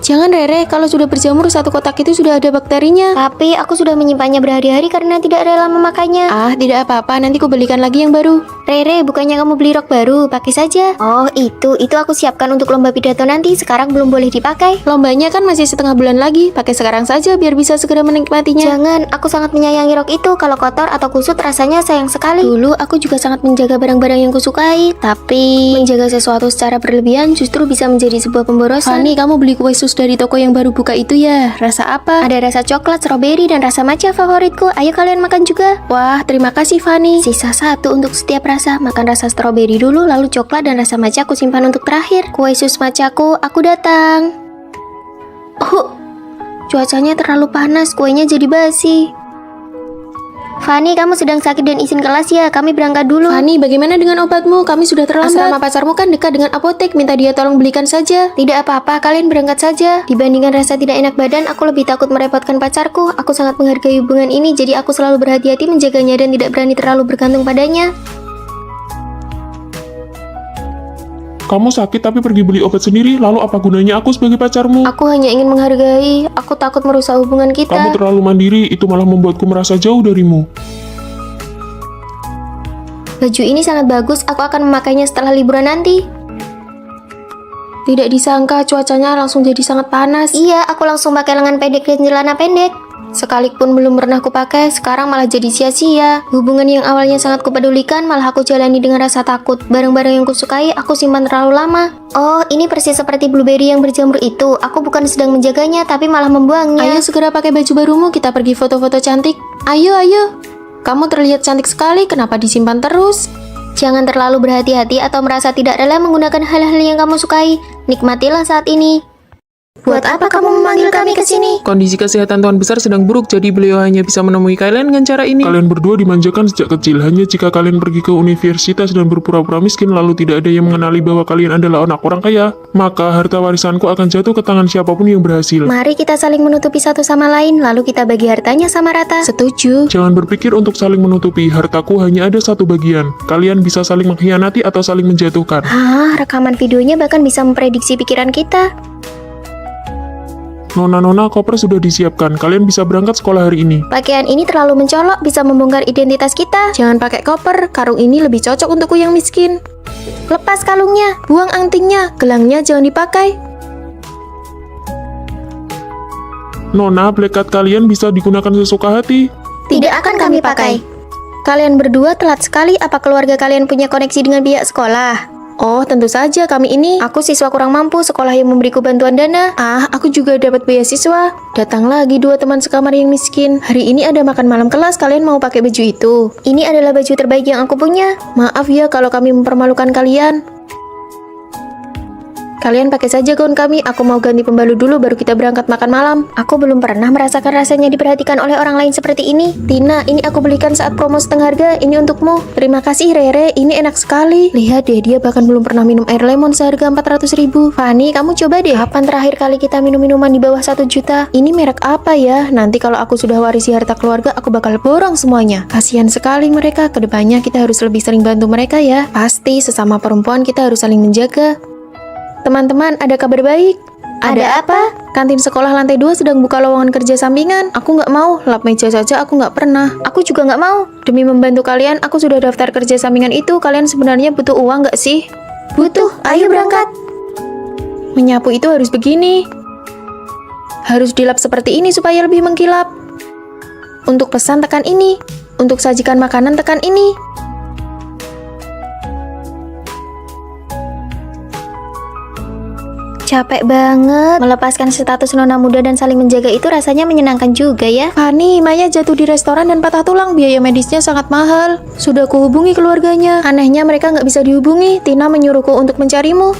Jangan Rere, kalau sudah berjamur satu kotak itu sudah ada bakterinya. Tapi aku sudah menyimpannya berhari-hari karena tidak rela memakainya. Ah, tidak apa-apa, nanti ku belikan lagi yang baru. Rere, bukannya kamu beli rok baru, pakai saja. Oh, itu aku siapkan untuk lomba pidato nanti, sekarang belum boleh dipakai. Lombanya kan masih setengah bulan lagi, pakai sekarang saja biar bisa segera menikmatinya. Jangan, aku sangat menyayangi rok itu, kalau kotor atau kusut rasanya sayang sekali. Dulu aku juga sangat menjaga barang-barang yang kusukai, tapi menjaga sesuatu secara berlebihan justru bisa menjadi sebuah pemborosan. Fani, kamu beli kue sus dari toko yang baru buka itu ya? Rasa apa? Ada rasa coklat, stroberi, dan rasa matcha favoritku. Ayo kalian makan juga. Wah, terima kasih Fani. Sisa satu untuk setiap rasa. Makan rasa stroberi dulu, lalu coklat dan rasa matcha aku simpan untuk terakhir. Kue sus matchaku, aku datang. Oh, cuacanya terlalu panas, kuenya jadi basi. Fani, kamu sedang sakit dan izin kelas ya? Kami berangkat dulu. Fani, bagaimana dengan obatmu? Kami sudah terlambat. Asrama pacarmu kan dekat dengan apotek, minta dia tolong belikan saja. Tidak apa-apa, kalian berangkat saja. Dibandingkan rasa tidak enak badan, aku lebih takut merepotkan pacarku. Aku sangat menghargai hubungan ini, jadi aku selalu berhati-hati menjaganya dan tidak berani terlalu bergantung padanya. Kamu sakit tapi pergi beli obat sendiri, lalu apa gunanya aku sebagai pacarmu? Aku hanya ingin menghargai, aku takut merusak hubungan Kamu kita. terlalu mandiri, itu malah membuatku merasa jauh darimu. Baju ini sangat bagus, aku akan memakainya setelah liburan nanti. Tidak disangka cuacanya langsung jadi sangat panas. Iya, aku langsung pakai lengan pendek dan celana pendek. Sekalipun belum pernah kupakai, sekarang malah jadi sia-sia. Hubungan yang awalnya sangat kupedulikan, malah aku jalani dengan rasa takut. Barang-barang yang kusukai, aku simpan terlalu lama. Oh, ini persis seperti blueberry yang berjamur itu. Aku bukan sedang menjaganya, tapi malah membuangnya. Ayo segera pakai baju barumu, kita pergi foto-foto cantik. Ayo, ayo. Kamu terlihat cantik sekali, kenapa disimpan terus? Jangan terlalu berhati-hati atau merasa tidak rela menggunakan hal-hal yang kamu sukai. Nikmatilah saat ini. Buat apa kamu memanggil kami ke sini? Kondisi kesehatan Tuan Besar sedang buruk, jadi beliau hanya bisa menemui kalian dengan cara ini. Kalian berdua dimanjakan sejak kecil, hanya jika kalian pergi ke universitas dan berpura-pura miskin lalu tidak ada yang mengenali bahwa kalian adalah anak orang kaya, maka harta warisanku akan jatuh ke tangan siapapun yang berhasil. Mari kita saling menutupi satu sama lain, lalu kita bagi hartanya sama rata. Setuju. Jangan berpikir untuk saling menutupi, hartaku hanya ada satu bagian. Kalian bisa saling mengkhianati atau saling menjatuhkan. Hah, rekaman videonya bahkan bisa memprediksi pikiran kita. Nona-nona, koper sudah disiapkan. Kalian bisa berangkat sekolah hari ini. Pakaian ini terlalu mencolok, bisa membongkar identitas kita. Jangan pakai koper, karung ini lebih cocok untukku yang miskin. Lepas kalungnya. Buang antingnya, gelangnya jangan dipakai. Nona, black card kalian bisa digunakan sesuka hati. Tidak akan kami pakai. Kalian berdua telat sekali, apa keluarga kalian punya koneksi dengan pihak sekolah? Oh, tentu saja kami ini. Aku siswa kurang mampu, sekolah yang memberiku bantuan dana. Ah, aku juga dapat beasiswa. Datang lagi dua teman sekamar yang miskin. Hari ini ada makan malam kelas, kalian mau pakai baju itu? Ini adalah baju terbaik yang aku punya. Maaf ya kalau kami mempermalukan kalian. Kalian pakai saja gaun kami, aku mau ganti pembalut dulu baru kita berangkat makan malam. Aku belum pernah merasakan rasanya diperhatikan oleh orang lain seperti ini. Tina, ini aku belikan saat promo setengah harga, ini untukmu. Terima kasih Rere, ini enak sekali. Lihat deh, dia bahkan belum pernah minum air lemon seharga 400.000. Fani, kamu coba deh. Kapan terakhir kali kita minum minuman di bawah 1 juta? Ini merek apa ya? Nanti kalau aku sudah warisi harta keluarga, aku bakal borong semuanya. Kasihan sekali mereka, kedepannya kita harus lebih sering bantu mereka ya. Pasti, sesama perempuan kita harus saling menjaga. Teman-teman, ada kabar baik. Ada apa? Kantin sekolah lantai 2 sedang buka lowongan kerja sampingan. Aku nggak mau, lap meja saja aku nggak pernah. Aku juga nggak mau. Demi membantu kalian, aku sudah daftar kerja sampingan itu. Kalian sebenarnya butuh uang nggak sih? Butuh, ayo berangkat. Menyapu itu harus begini. Harus dilap seperti ini supaya lebih mengkilap. Untuk pesan tekan ini. Untuk sajikan makanan tekan ini. Capek banget. Melepaskan status nona muda dan saling menjaga itu rasanya menyenangkan juga ya. Fani, Maya jatuh di restoran dan patah tulang. Biaya medisnya sangat mahal. Sudah kuhubungi keluarganya. Anehnya mereka nggak bisa dihubungi. Tina menyuruhku untuk mencarimu.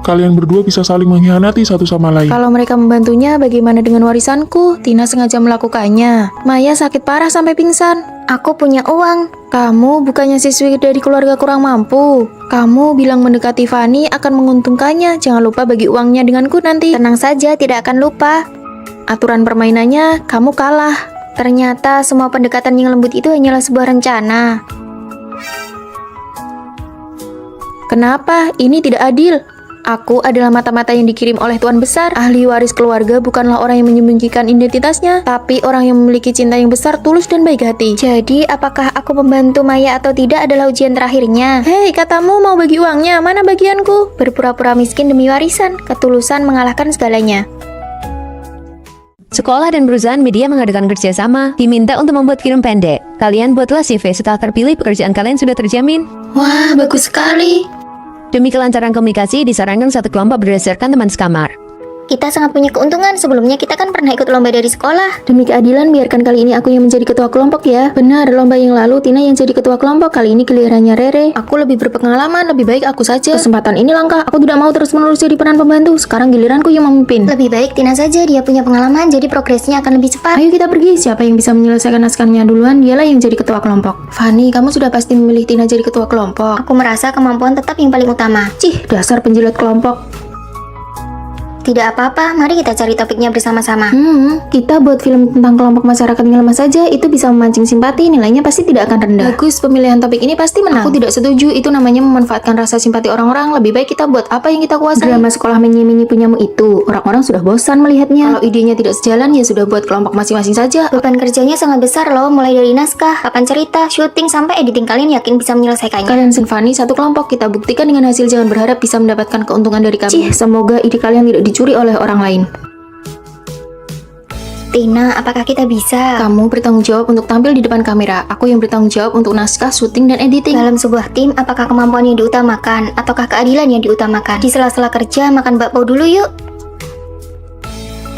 Kalian berdua bisa saling mengkhianati satu sama lain. Kalau mereka membantunya, bagaimana dengan warisanku? Tina sengaja melakukannya. Maya sakit parah sampai pingsan. Aku punya uang. Kamu bukannya siswi dari keluarga kurang mampu. Kamu bilang mendekati Fani akan menguntungkannya. Jangan lupa bagi uangnya denganku nanti. Tenang saja, tidak akan lupa. Aturan permainannya, kamu kalah. Ternyata semua pendekatan yang lembut itu hanyalah sebuah rencana. Kenapa? Ini tidak adil. Aku adalah mata-mata yang dikirim oleh Tuan Besar. Ahli waris keluarga bukanlah orang yang menyembunyikan identitasnya, tapi orang yang memiliki cinta yang besar, tulus, dan baik hati. Jadi, apakah aku membantu Maya atau tidak adalah ujian terakhirnya? Hei, katamu mau bagi uangnya, mana bagianku? Berpura-pura miskin demi warisan, ketulusan mengalahkan segalanya. Sekolah dan perusahaan media mengadakan kerjasama, diminta untuk membuat film pendek. Kalian buatlah CV, setelah terpilih pekerjaan kalian sudah terjamin. Wah, bagus sekali. Demi kelancaran komunikasi, disarankan satu kelompok berdasarkan teman sekamar. Kita sangat punya keuntungan, sebelumnya kita kan pernah ikut lomba dari sekolah. Demi keadilan, biarkan kali ini aku yang menjadi ketua kelompok ya. Benar, lomba yang lalu Tina yang jadi ketua kelompok, kali ini gilirannya Rere. Aku lebih berpengalaman, lebih baik aku saja. Kesempatan ini langka, aku tidak mau terus-menerus jadi peran pembantu. Sekarang giliranku yang memimpin. Lebih baik Tina saja, dia punya pengalaman, jadi progresnya akan lebih cepat. Ayo kita pergi, siapa yang bisa menyelesaikan naskahnya duluan, dialah yang jadi ketua kelompok. Fanny, kamu sudah pasti memilih Tina jadi ketua kelompok. Aku merasa kemampuan tetap yang paling utama. Cih, dasar penjilat kelompok. Tidak apa-apa, mari kita cari topiknya bersama-sama. Kita buat film tentang kelompok masyarakat yang lemah saja, itu bisa memancing simpati, nilainya pasti tidak akan rendah. Bagus, pemilihan topik ini pasti menang. Aku tidak setuju, itu namanya memanfaatkan rasa simpati orang-orang. Lebih baik kita buat apa yang kita kuasai. Drama sekolah menyi-menyi punyamu itu, orang-orang sudah bosan melihatnya. Kalau idenya tidak sejalan, ya sudah buat kelompok masing-masing saja. Beban kerjanya sangat besar loh, mulai dari naskah, papan cerita, syuting, sampai editing. Kalian yakin bisa menyelesaikannya? Kalian Fanny satu kelompok, kita buktikan dengan hasil, jangan berharap bisa mendapatkan keuntungan dari kami. Cih, semoga ide kalian tidak dicuri oleh orang lain. Tina, apakah kita bisa? Kamu bertanggung jawab untuk tampil di depan kamera. Aku yang bertanggung jawab untuk naskah, syuting, dan editing. Dalam sebuah tim, apakah kemampuan yang diutamakan ataukah keadilan yang diutamakan? Di sela-sela kerja, makan bakpao dulu yuk.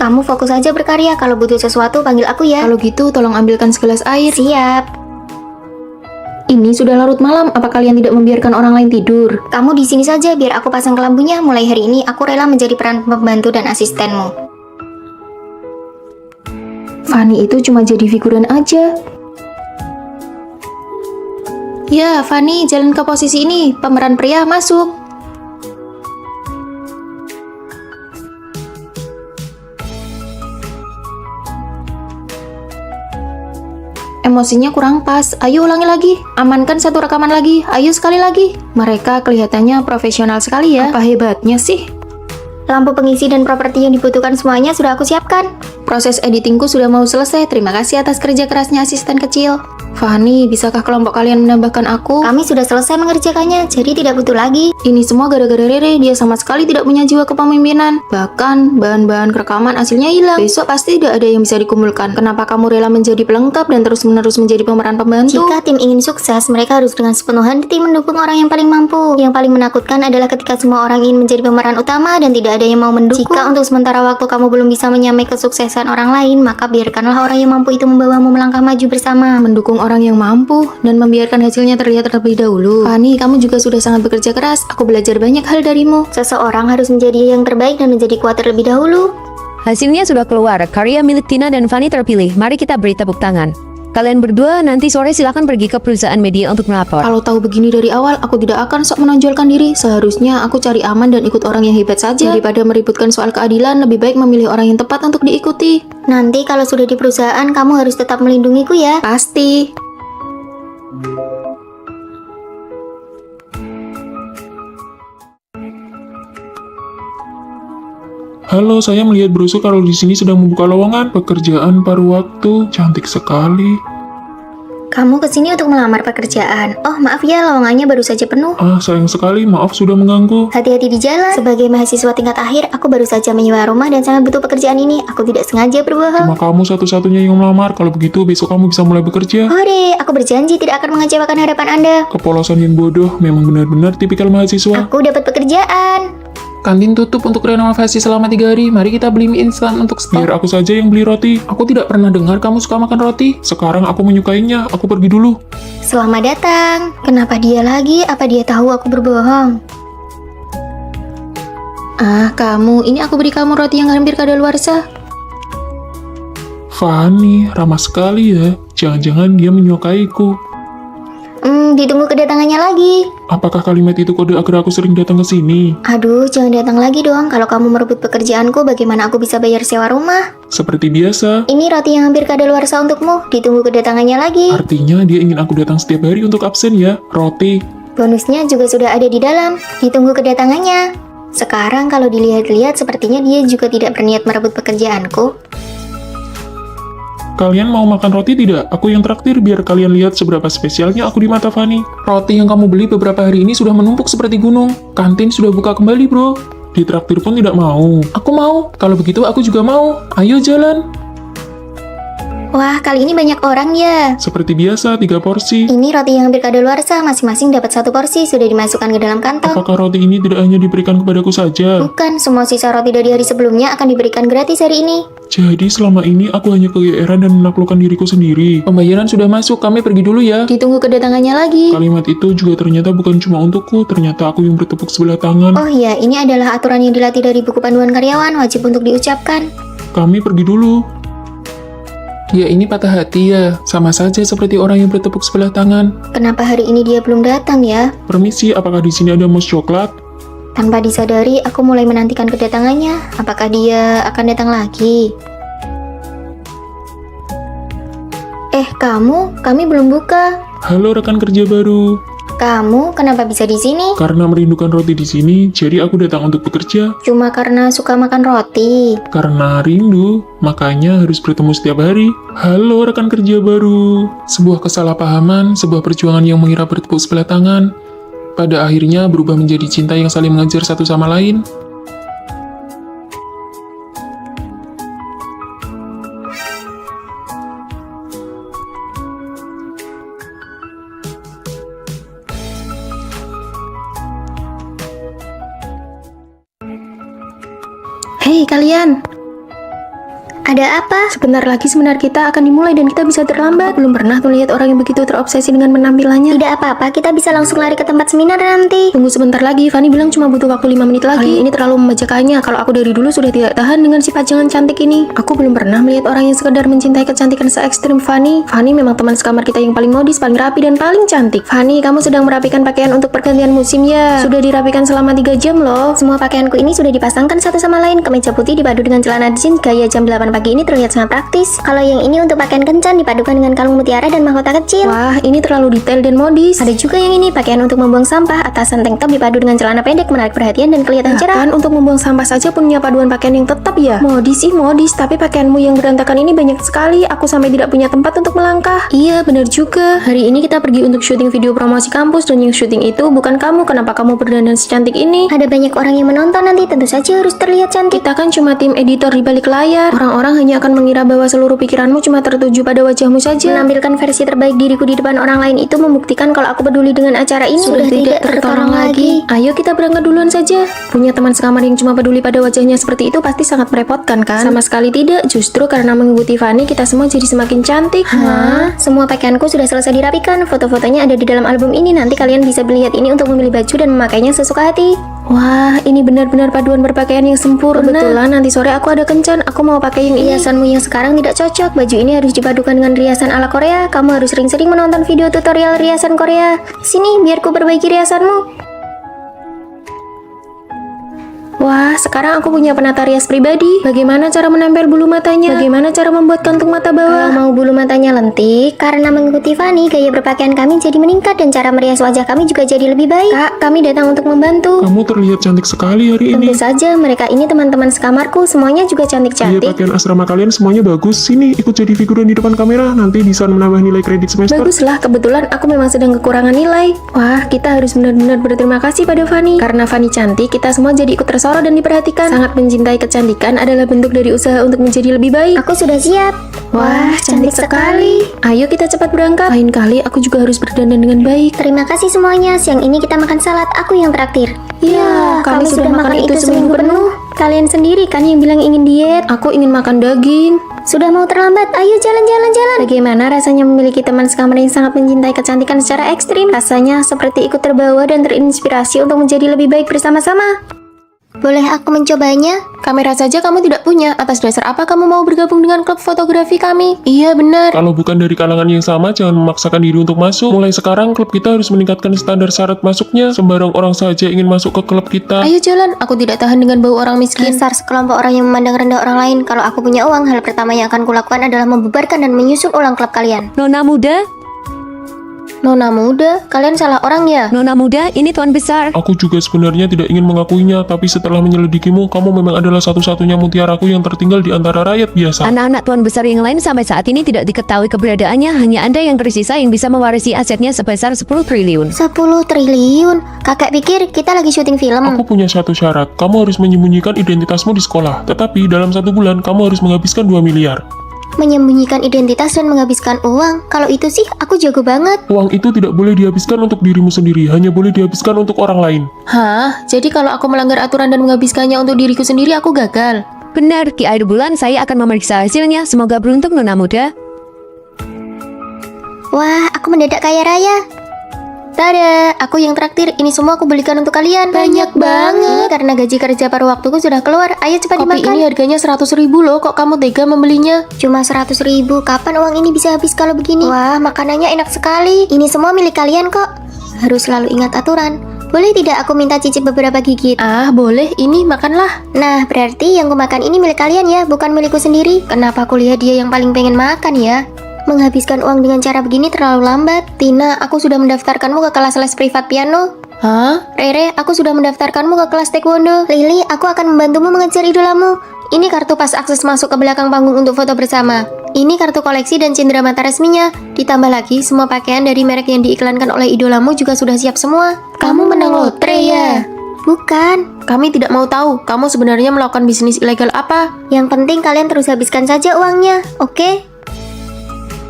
Kamu fokus aja berkarya, kalau butuh sesuatu panggil aku ya. Kalau gitu, tolong ambilkan segelas air. Siap. Ini sudah larut malam, apa kalian tidak membiarkan orang lain tidur? Kamu di sini saja biar aku pasang kelambunya. Mulai hari ini aku rela menjadi peran pembantu dan asistenmu. Fanny itu cuma jadi figuran aja. Ya, Fanny, jalan ke posisi ini. Pemeran pria masuk. Emosinya kurang pas. Ayo ulangi lagi. Amankan satu rekaman lagi. Ayo sekali lagi. Mereka kelihatannya profesional sekali ya. Apa hebatnya sih? Lampu pengisi dan properti yang dibutuhkan semuanya sudah aku siapkan. Proses editingku sudah mau selesai. Terima kasih atas kerja kerasnya asisten kecil. Fanny, bisakah kelompok kalian menambahkan aku? Kami sudah selesai mengerjakannya, jadi tidak butuh lagi. Ini semua gara-gara Rere, dia sama sekali tidak punya jiwa kepemimpinan. Bahkan, bahan-bahan rekaman hasilnya hilang. Besok pasti tidak ada yang bisa dikumpulkan. Kenapa kamu rela menjadi pelengkap dan terus-menerus menjadi pemeran pembantu? Jika tim ingin sukses, mereka harus dengan sepenuh hati mendukung orang yang paling mampu. Yang paling menakutkan adalah ketika semua orang ingin menjadi pemeran utama dan tidak ada yang mau mendukung. Jika untuk sementara waktu kamu belum bisa menyamai kesuksesan orang lain, maka biarkanlah orang yang mampu itu membawamu melangkah maju bersama. Mendukung orang yang mampu dan membiarkan hasilnya terlihat terlebih dahulu. Fanny, kamu juga sudah sangat bekerja keras. Aku belajar banyak hal darimu. Seseorang harus menjadi yang terbaik dan menjadi kuat terlebih dahulu. Hasilnya sudah keluar, karya milik Tina dan Fanny terpilih. Mari kita beri tepuk tangan. Kalian berdua nanti sore silakan pergi ke perusahaan media untuk melapor. Kalau tahu begini dari awal, aku tidak akan sok menonjolkan diri. Seharusnya aku cari aman dan ikut orang yang hebat saja. Daripada meributkan soal keadilan, lebih baik memilih orang yang tepat untuk diikuti. Nanti kalau sudah di perusahaan, kamu harus tetap melindungiku ya. Pasti. Halo, saya melihat brosur kalau di sini sedang membuka lowongan pekerjaan paruh waktu. Cantik sekali. Kamu kesini untuk melamar pekerjaan. Oh, maaf ya, lowongannya baru saja penuh. Ah, sayang sekali, maaf sudah mengganggu. Hati-hati di jalan. Sebagai mahasiswa tingkat akhir, aku baru saja menyewa rumah dan sangat butuh pekerjaan ini. Aku tidak sengaja berbohong. Cuma kamu satu-satunya yang melamar. Kalau begitu, besok kamu bisa mulai bekerja. Hore, aku berjanji tidak akan mengecewakan harapan Anda. Kepolosan yang bodoh, memang benar-benar tipikal mahasiswa. Aku dapat pekerjaan. Kantin tutup untuk renovasi selama 3 hari. Mari kita beli mie instan untuk stok. Biar aku saja yang beli roti. Aku tidak pernah dengar kamu suka makan roti. Sekarang aku menyukainya, aku pergi dulu. Selamat datang. Kenapa dia lagi? Apa dia tahu aku berbohong? Ah, kamu, ini aku beri kamu roti yang hampir kadaluarsa. Fanny, ramah sekali ya. Jangan-jangan dia menyukaiku. Ditunggu kedatangannya lagi. Apakah kalimat itu kode agar aku sering datang ke sini? Aduh, jangan datang lagi dong. Kalau kamu merebut pekerjaanku, bagaimana aku bisa bayar sewa rumah? Seperti biasa. Ini roti yang hampir kadaluarsa untukmu. Ditunggu kedatangannya lagi. Artinya dia ingin aku datang setiap hari untuk absen ya. Roti. Bonusnya juga sudah ada di dalam. Ditunggu kedatangannya. Sekarang kalau dilihat-lihat sepertinya dia juga tidak berniat merebut pekerjaanku. Kalian mau makan roti tidak? Aku yang traktir biar kalian lihat seberapa spesialnya aku di mata Fanny. Roti yang kamu beli beberapa hari ini sudah menumpuk seperti gunung. Kantin sudah buka kembali, bro. Ditraktir pun tidak mau. Aku mau. Kalau begitu aku juga mau. Ayo jalan. Wah, kali ini banyak orang ya. Seperti biasa, 3 porsi. Ini roti yang hampir kadaluarsa, masing-masing dapat 1 porsi, sudah dimasukkan ke dalam kantong. Apakah roti ini tidak hanya diberikan kepadaku saja? Bukan, semua sisa roti dari hari sebelumnya akan diberikan gratis hari ini. Jadi selama ini aku hanya kegeeran dan menaklukkan diriku sendiri. Pembayaran sudah masuk, kami pergi dulu ya. Ditunggu kedatangannya lagi. Kalimat itu juga ternyata bukan cuma untukku, ternyata aku yang bertepuk sebelah tangan. Oh iya, ini adalah aturan yang dilatih dari buku panduan karyawan, wajib untuk diucapkan. Kami pergi dulu. Dia ini patah hati ya. Sama saja seperti orang yang bertepuk sebelah tangan. Kenapa hari ini dia belum datang ya? Permisi, apakah di sini ada mousse coklat? Tanpa disadari, aku mulai menantikan kedatangannya. Apakah dia akan datang lagi? Kami belum buka. Halo rekan kerja baru. Kamu kenapa bisa di sini? Karena merindukan roti di sini, jadi aku datang untuk bekerja. Cuma karena suka makan roti. Karena rindu, makanya harus bertemu setiap hari. Halo rekan kerja baru. Sebuah kesalahpahaman, sebuah perjuangan yang mengira bertepuk sebelah tangan, pada akhirnya berubah menjadi cinta yang saling mengejar satu sama lain. Hei kalian, Ada apa? sebentar lagi seminar kita akan dimulai dan kita bisa terlambat. Belum pernah tuh lihat orang yang begitu terobsesi dengan penampilannya. Tidak apa-apa, kita bisa langsung lari ke tempat seminar nanti. Tunggu sebentar lagi, Fanny bilang cuma butuh waktu 5 menit lagi. Kali ini terlalu membacakannya, kalau aku dari dulu sudah tidak tahan dengan si pajangan cantik ini. Aku belum pernah melihat orang yang sekedar mencintai kecantikan se-ekstrim Fanny. Fanny memang teman sekamar kita yang paling modis, paling rapi, dan paling cantik. Fanny, kamu sedang merapikan pakaian untuk pergantian musim ya? Sudah dirapikan selama 3 jam loh. Semua pakaianku ini sudah dipasangkan satu sama lain. Kemeja putih dipadu dengan celana jeans gaya jam 8 pagi ini terlihat sangat praktis. Kalau yang ini untuk pakaian kencan dipadukan dengan kalung mutiara dan mahkota kecil. Wah, ini terlalu detail dan modis. Ada juga yang ini pakaian untuk membuang sampah. Atasan tank top dipadu dengan celana pendek menarik perhatian dan kelihatan cerah. Kan untuk membuang sampah saja punya paduan pakaian yang tetap ya. Modis sih modis, tapi pakaianmu yang berantakan ini banyak sekali. Aku sampai tidak punya tempat untuk melangkah. Iya, benar juga. Hari ini kita pergi untuk syuting video promosi kampus dan yang syuting itu bukan kamu. Kenapa kamu berdandan secantik ini? Ada banyak orang yang menonton nanti, tentu saja harus terlihat cantik. Kita kan cuma tim editor di balik layar. Orang-orang hanya akan mengira bahwa seluruh pikiranmu cuma tertuju pada wajahmu saja. Menampilkan versi terbaik diriku di depan orang lain itu membuktikan kalau aku peduli dengan acara ini. Sudah tidak tertolong lagi. Ayo kita berangkat duluan saja. Punya teman sekamar yang cuma peduli pada wajahnya seperti itu pasti sangat merepotkan kan? Sama sekali tidak. Justru karena mengikuti Fanny kita semua jadi semakin cantik. Hah? Semua pakaianku sudah selesai dirapikan. Foto-fotonya ada di dalam album ini. Nanti kalian bisa melihat ini untuk memilih baju dan memakainya sesuka hati. Wah, ini benar-benar paduan berpakaian yang sempurna. Kebetulan nanti sore aku ada kencan. Aku mau pakai yang ini. Riasanmu yang sekarang tidak cocok. Baju ini harus dipadukan dengan riasan ala Korea. Kamu harus sering-sering menonton video tutorial riasan Korea. Sini, biar ku perbaiki riasanmu. Wah, sekarang aku punya penata rias pribadi. Bagaimana cara menempel bulu matanya? Bagaimana cara membuat kantung mata Kalau bawah? mau bulu matanya lentik, karena mengikuti Fanny, gaya berpakaian kami jadi meningkat dan cara merias wajah kami juga jadi lebih baik. Kak, kami datang untuk membantu. Kamu terlihat cantik sekali hari ini. Tentu saja, mereka ini teman-teman sekamarku, semuanya juga Iya, cantik-cantik. pakaian asrama kalian semuanya bagus. Sini, ikut jadi figuran di depan kamera. Nanti bisa menambah nilai kredit semester. Baguslah, kebetulan aku memang sedang kekurangan nilai. Wah, kita harus benar-benar berterima kasih pada Fanny. Karena Fanny cantik, kita semua jadi ikut tersorot dan diperhatikan. Sangat mencintai kecantikan adalah bentuk dari usaha untuk menjadi lebih baik. Aku sudah siap. Wah, cantik sekali. Ayo kita cepat berangkat. Lain kali aku juga harus berdandan dengan baik. Terima kasih semuanya. Siang ini kita makan salad. Aku yang traktir. Ya, kami sudah makan itu seminggu penuh. Kalian sendiri kan yang bilang ingin diet. Aku ingin makan daging. Sudah mau terlambat, ayo jalan-jalan. Bagaimana rasanya memiliki teman sekamar yang sangat mencintai kecantikan secara ekstrim? Rasanya seperti ikut terbawa dan terinspirasi untuk menjadi lebih baik bersama-sama. Boleh aku mencobanya? Kamera saja kamu tidak punya. Atas dasar apa kamu mau bergabung dengan klub fotografi kami? Iya, benar. Kalau bukan dari kalangan yang sama, jangan memaksakan diri untuk masuk. Mulai sekarang, klub kita harus meningkatkan standar syarat masuknya. Sembarang orang saja ingin masuk ke klub kita. Ayo jalan, aku tidak tahan dengan bau orang miskin. Dasar sekelompok orang yang memandang rendah orang lain. Kalau aku punya uang, hal pertama yang akan kulakukan adalah membubarkan dan menyusun ulang klub kalian. Nona muda, Nona muda, kalian salah orang ya? Nona muda, ini tuan besar. Aku juga sebenarnya tidak ingin mengakuinya, tapi setelah menyelidikimu, kamu memang adalah satu-satunya mutiaraku yang tertinggal di antara rakyat biasa. Anak-anak tuan besar yang lain sampai saat ini tidak diketahui keberadaannya. Hanya Anda yang tersisa yang bisa mewarisi asetnya sebesar 10 triliun. 10 triliun? Kakak pikir kita lagi syuting film. Aku punya satu syarat, kamu harus menyembunyikan identitasmu di sekolah. Tetapi dalam 1 bulan, kamu harus menghabiskan 2 miliar. Menyembunyikan identitas dan menghabiskan uang. Kalau itu sih aku jago banget. Uang itu tidak boleh dihabiskan untuk dirimu sendiri, hanya boleh dihabiskan untuk orang lain. Hah? Jadi kalau aku melanggar aturan dan menghabiskannya untuk diriku sendiri, aku gagal? Benar, di akhir bulan saya akan memeriksa hasilnya. Semoga beruntung Nona muda. Wah, aku mendadak kaya raya. Tada, aku yang traktir. Ini semua aku belikan untuk kalian. Banyak banget. Karena gaji kerja paruh waktuku sudah keluar. Ayo cepat Kopi dimakan. ini harganya 100.000 loh, kok kamu tega membelinya? Cuma 100.000. Kapan uang ini bisa habis kalau begini? Wah, makanannya enak sekali. Ini semua milik kalian kok. Harus selalu ingat aturan. Boleh tidak aku minta cicip beberapa gigit? Ah, boleh, ini makanlah. Nah, berarti yang kumakan ini milik kalian ya, bukan milikku sendiri. Kenapa aku lihat dia yang paling pengen makan ya? Menghabiskan uang dengan cara begini terlalu lambat. Tina, aku sudah mendaftarkanmu ke kelas les privat piano. Hah? Rere, aku sudah mendaftarkanmu ke kelas taekwondo. Lily, aku akan membantumu mengejar idolamu. Ini kartu pas akses masuk ke belakang panggung untuk foto bersama. Ini kartu koleksi dan cindera mata resminya. Ditambah lagi, semua pakaian dari merek yang diiklankan oleh idolamu juga sudah siap semua. Kamu menang lotre ya? Bukan. Kami tidak mau tahu, kamu sebenarnya melakukan bisnis ilegal apa? Yang penting kalian terus habiskan saja uangnya, oke?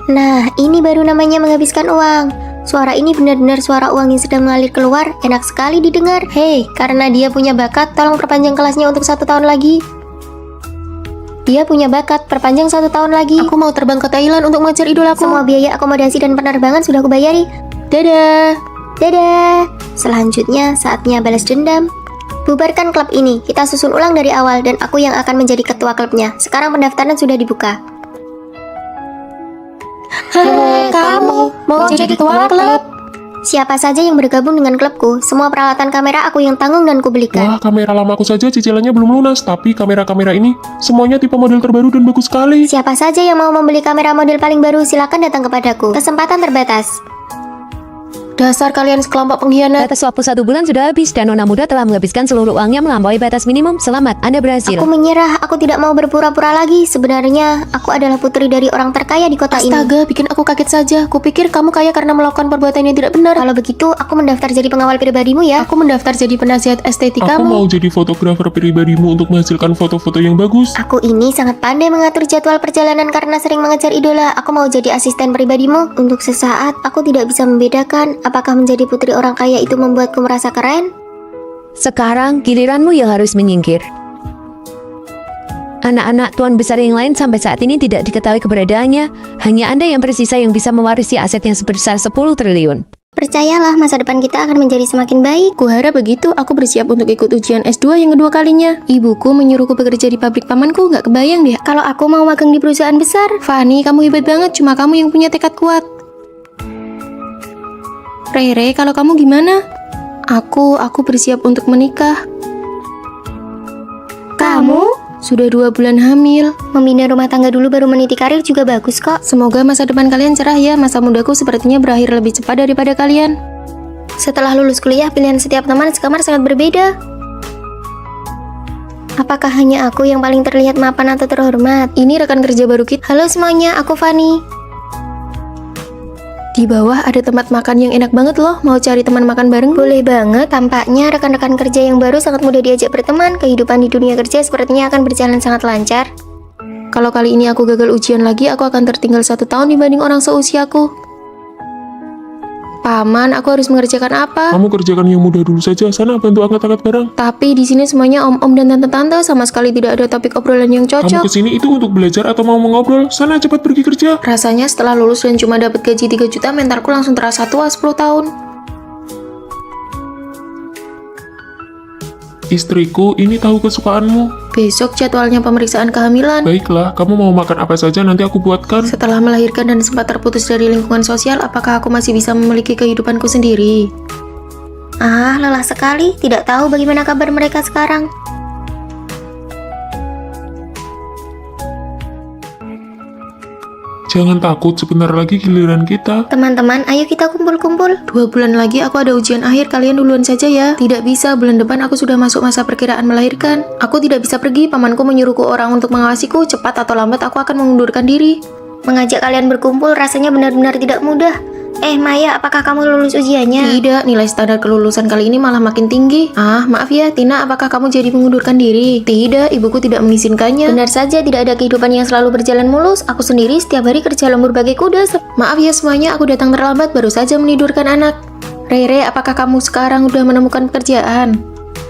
Nah, ini baru namanya menghabiskan uang. Suara ini benar-benar suara uang yang sedang mengalir keluar. Enak sekali didengar. Hei, karena dia punya bakat, tolong perpanjang kelasnya untuk 1 tahun lagi. Dia punya bakat, perpanjang 1 tahun lagi. Aku mau terbang ke Thailand untuk mengejar idolaku. Semua biaya akomodasi dan penerbangan sudah kubayari. Dadah. Dadah. Selanjutnya, saatnya balas dendam. Bubarkan klub ini. Kita susun ulang dari awal dan aku yang akan menjadi ketua klubnya. Sekarang pendaftaran sudah dibuka. Kamu mau jadi ketua klub? Siapa saja yang bergabung dengan klubku, semua peralatan kamera aku yang tanggung dan kubelikan. Wah, kamera lamaku saja cicilannya belum lunas, tapi kamera-kamera ini semuanya tipe model terbaru dan bagus sekali. Siapa saja yang mau membeli kamera model paling baru, silakan datang kepadaku. Kesempatan terbatas. Dasar kalian sekelompok pengkhianat. Batas waktu 1 bulan sudah habis dan Nona muda telah menghabiskan seluruh uangnya melampaui batas minimum. Selamat, Anda berhasil. Aku menyerah, aku tidak mau berpura-pura lagi. Sebenarnya, aku adalah putri dari orang terkaya di kota ini. Astaga, bikin aku kaget saja. Kupikir kamu kaya karena melakukan perbuatan yang tidak benar. Kalau begitu, aku mendaftar jadi pengawal pribadimu ya. Aku mendaftar jadi penasihat Aku estetika mau jadi fotografer pribadimu untuk menghasilkan foto-foto yang bagus. Aku ini sangat pandai mengatur jadwal perjalanan karena sering mengejar idola. Aku mau jadi asisten pribadimu. Untuk sesaat, aku tidak bisa membedakan apakah menjadi putri orang kaya itu membuatku merasa keren. Sekarang giliranmu yang harus menyingkir. Anak-anak tuan besar yang lain sampai saat ini tidak diketahui keberadaannya. Hanya Anda yang tersisa yang bisa mewarisi aset yang sebesar 10 triliun. Percayalah, masa depan kita akan menjadi semakin baik. Kuharap begitu, aku bersiap untuk ikut ujian S2 yang kedua kalinya. Ibuku menyuruhku bekerja di pabrik pamanku, nggak kebayang deh. Kalau aku mau magang di perusahaan besar. Fanny, kamu hebat banget, cuma kamu yang punya tekad kuat. Rere, kalau kamu gimana? Aku bersiap untuk menikah. Kamu? Sudah 2 bulan hamil. Membina rumah tangga dulu baru meniti karir juga bagus kok. Semoga masa depan kalian cerah ya. Masa mudaku sepertinya berakhir lebih cepat daripada kalian. Setelah lulus kuliah, pilihan setiap teman sekamar sangat berbeda. Apakah hanya aku yang paling terlihat mapan atau terhormat? Ini rekan kerja baru kita. Halo semuanya, aku Fanny. Di bawah ada tempat makan yang enak banget loh. Mau cari teman makan bareng? Boleh banget, tampaknya rekan-rekan kerja yang baru sangat mudah diajak berteman. Kehidupan di dunia kerja sepertinya akan berjalan sangat lancar. Kalau kali ini aku gagal ujian lagi, aku akan tertinggal 1 tahun dibanding orang seusiaku. Paman, aku harus mengerjakan apa? Kamu kerjakan yang mudah dulu saja, sana bantu angkat-angkat barang. Tapi di sini semuanya om-om dan tante-tante, sama sekali tidak ada topik obrolan yang Kamu cocok. kesini itu untuk belajar atau mau mengobrol? Sana cepat pergi kerja. Rasanya setelah lulus dan cuma dapat gaji 3 juta, mentalku langsung terasa tua 10 tahun. Istriku, ini tahu kesukaanmu. Besok jadwalnya pemeriksaan kehamilan. Baiklah, kamu mau makan apa saja nanti aku buatkan. Setelah melahirkan dan sempat terputus dari lingkungan sosial, apakah aku masih bisa memiliki kehidupanku sendiri? Ah, lelah sekali. Tidak tahu bagaimana kabar mereka sekarang. Jangan takut, sebentar lagi giliran kita. Teman-teman, ayo kita kumpul-kumpul. 2 bulan lagi aku ada ujian akhir, kalian duluan saja ya. Tidak bisa, bulan depan aku sudah masuk masa perkiraan melahirkan. Aku tidak bisa pergi, pamanku menyuruhku orang untuk mengawasiku. Cepat atau lambat aku akan mengundurkan diri. Mengajak kalian berkumpul rasanya benar-benar tidak mudah. Maya, apakah kamu lulus ujiannya? Tidak, nilai standar kelulusan kali ini malah makin tinggi. Maaf ya, Tina, apakah kamu jadi mengundurkan diri? Tidak, ibuku tidak mengizinkannya. Benar saja, tidak ada kehidupan yang selalu berjalan mulus. Aku sendiri setiap hari kerja lembur bagai kuda. Maaf ya semuanya, aku datang terlambat, baru saja menidurkan anak. Rere, apakah kamu sekarang udah menemukan pekerjaan?